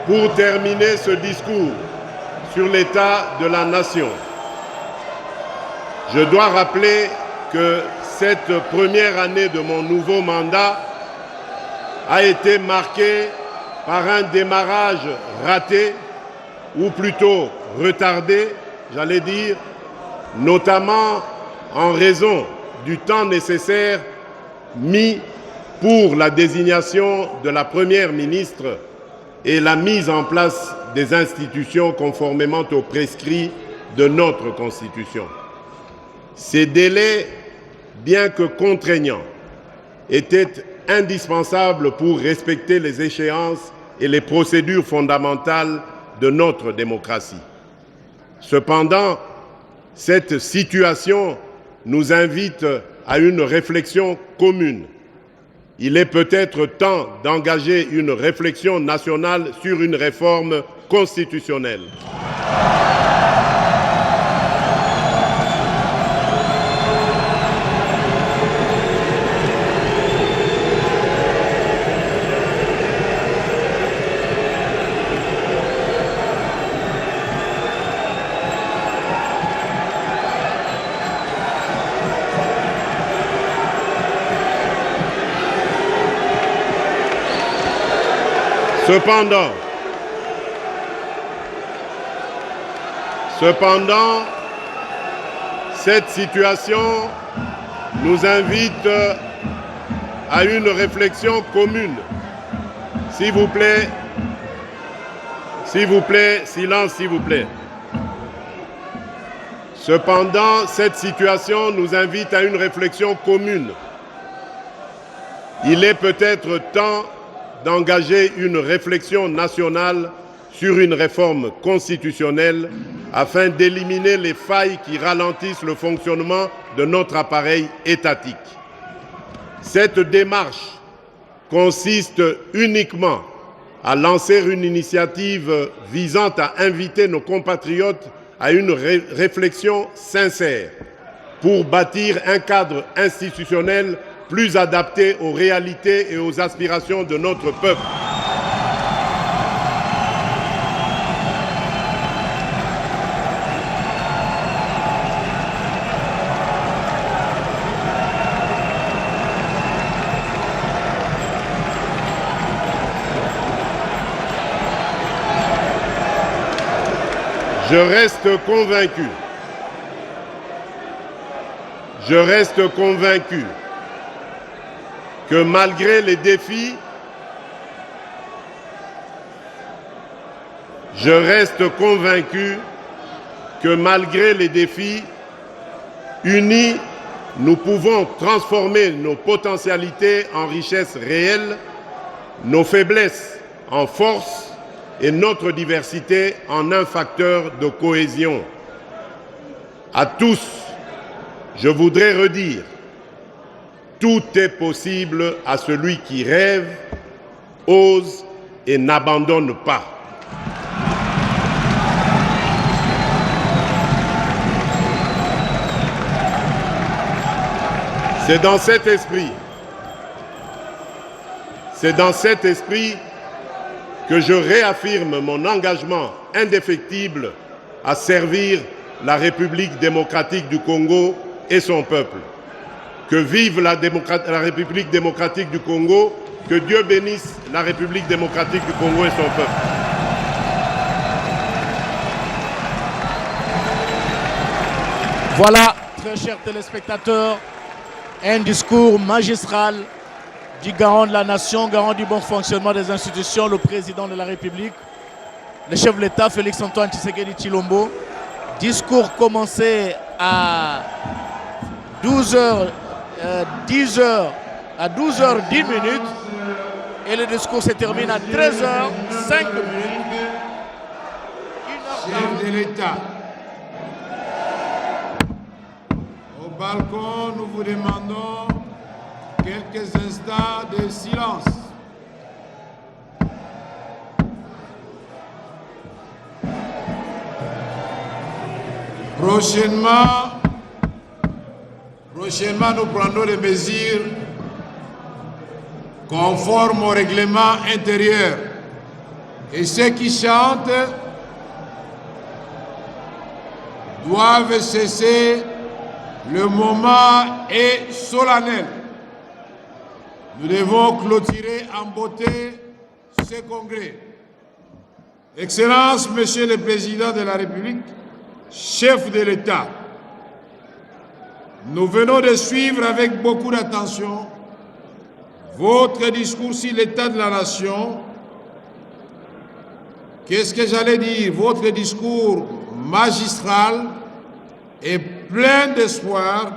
pour terminer ce discours sur l'état de la nation, je dois rappeler que cette première année de mon nouveau mandat a été marquée par un démarrage raté, ou plutôt retardé, j'allais dire, notamment en raison du temps nécessaire mis pour la désignation de la Première ministre et la mise en place des institutions conformément aux prescrits de notre Constitution. Ces délais, bien que contraignants, étaient indispensables pour respecter les échéances et les procédures fondamentales de notre démocratie. Cependant, cette situation nous invite à une réflexion commune. Il est peut-être temps d'engager une réflexion nationale sur une réforme constitutionnelle. Cependant, cette situation nous invite à une réflexion commune. S'il vous plaît, silence s'il vous plaît. Cependant, cette situation nous invite à une réflexion commune. Il est peut-être temps d'engager une réflexion nationale sur une réforme constitutionnelle afin d'éliminer les failles qui ralentissent le fonctionnement de notre appareil étatique. Cette démarche consiste uniquement à lancer une initiative visant à inviter nos compatriotes à une réflexion sincère pour bâtir un cadre institutionnel plus adapté aux réalités et aux aspirations de notre peuple. Je reste convaincu que malgré les défis, que malgré les défis, unis, nous pouvons transformer nos potentialités en richesses réelles, nos faiblesses en force et notre diversité en un facteur de cohésion. À tous, je voudrais redire, tout est possible à celui qui rêve, ose et n'abandonne pas. C'est dans cet esprit que je réaffirme mon engagement indéfectible à servir la République démocratique du Congo et son peuple. Que vive la République démocratique du Congo, que Dieu bénisse la République démocratique du Congo et son peuple. Voilà, très chers téléspectateurs, un discours magistral du garant de la nation, garant du bon fonctionnement des institutions, le président de la République, le chef de l'État, Félix-Antoine Tshisekedi Tshilombo. Discours commencé à 12h10 et le discours se termine à 13h05. Chef de l'État, au balcon, nous vous demandons quelques instants de silence. Prochainement, nous prendrons des mesures conformes au règlement intérieur. Et ceux qui chantent doivent cesser. Le moment est solennel. Nous devons clôturer en beauté ce congrès. Excellence, Monsieur le Président de la République, chef de l'État, nous venons de suivre avec beaucoup d'attention votre discours sur l'état de la nation. Qu'est-ce que j'allais dire? Votre discours magistral et plein d'espoir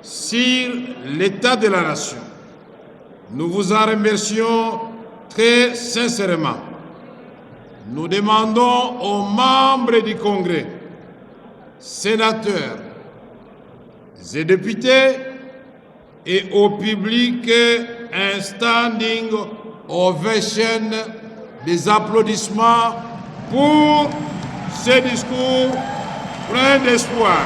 sur l'état de la nation. Nous vous en remercions très sincèrement. Nous demandons aux membres du Congrès, sénateurs et députés et au public un standing ovation, des applaudissements pour ce discours plein d'espoir.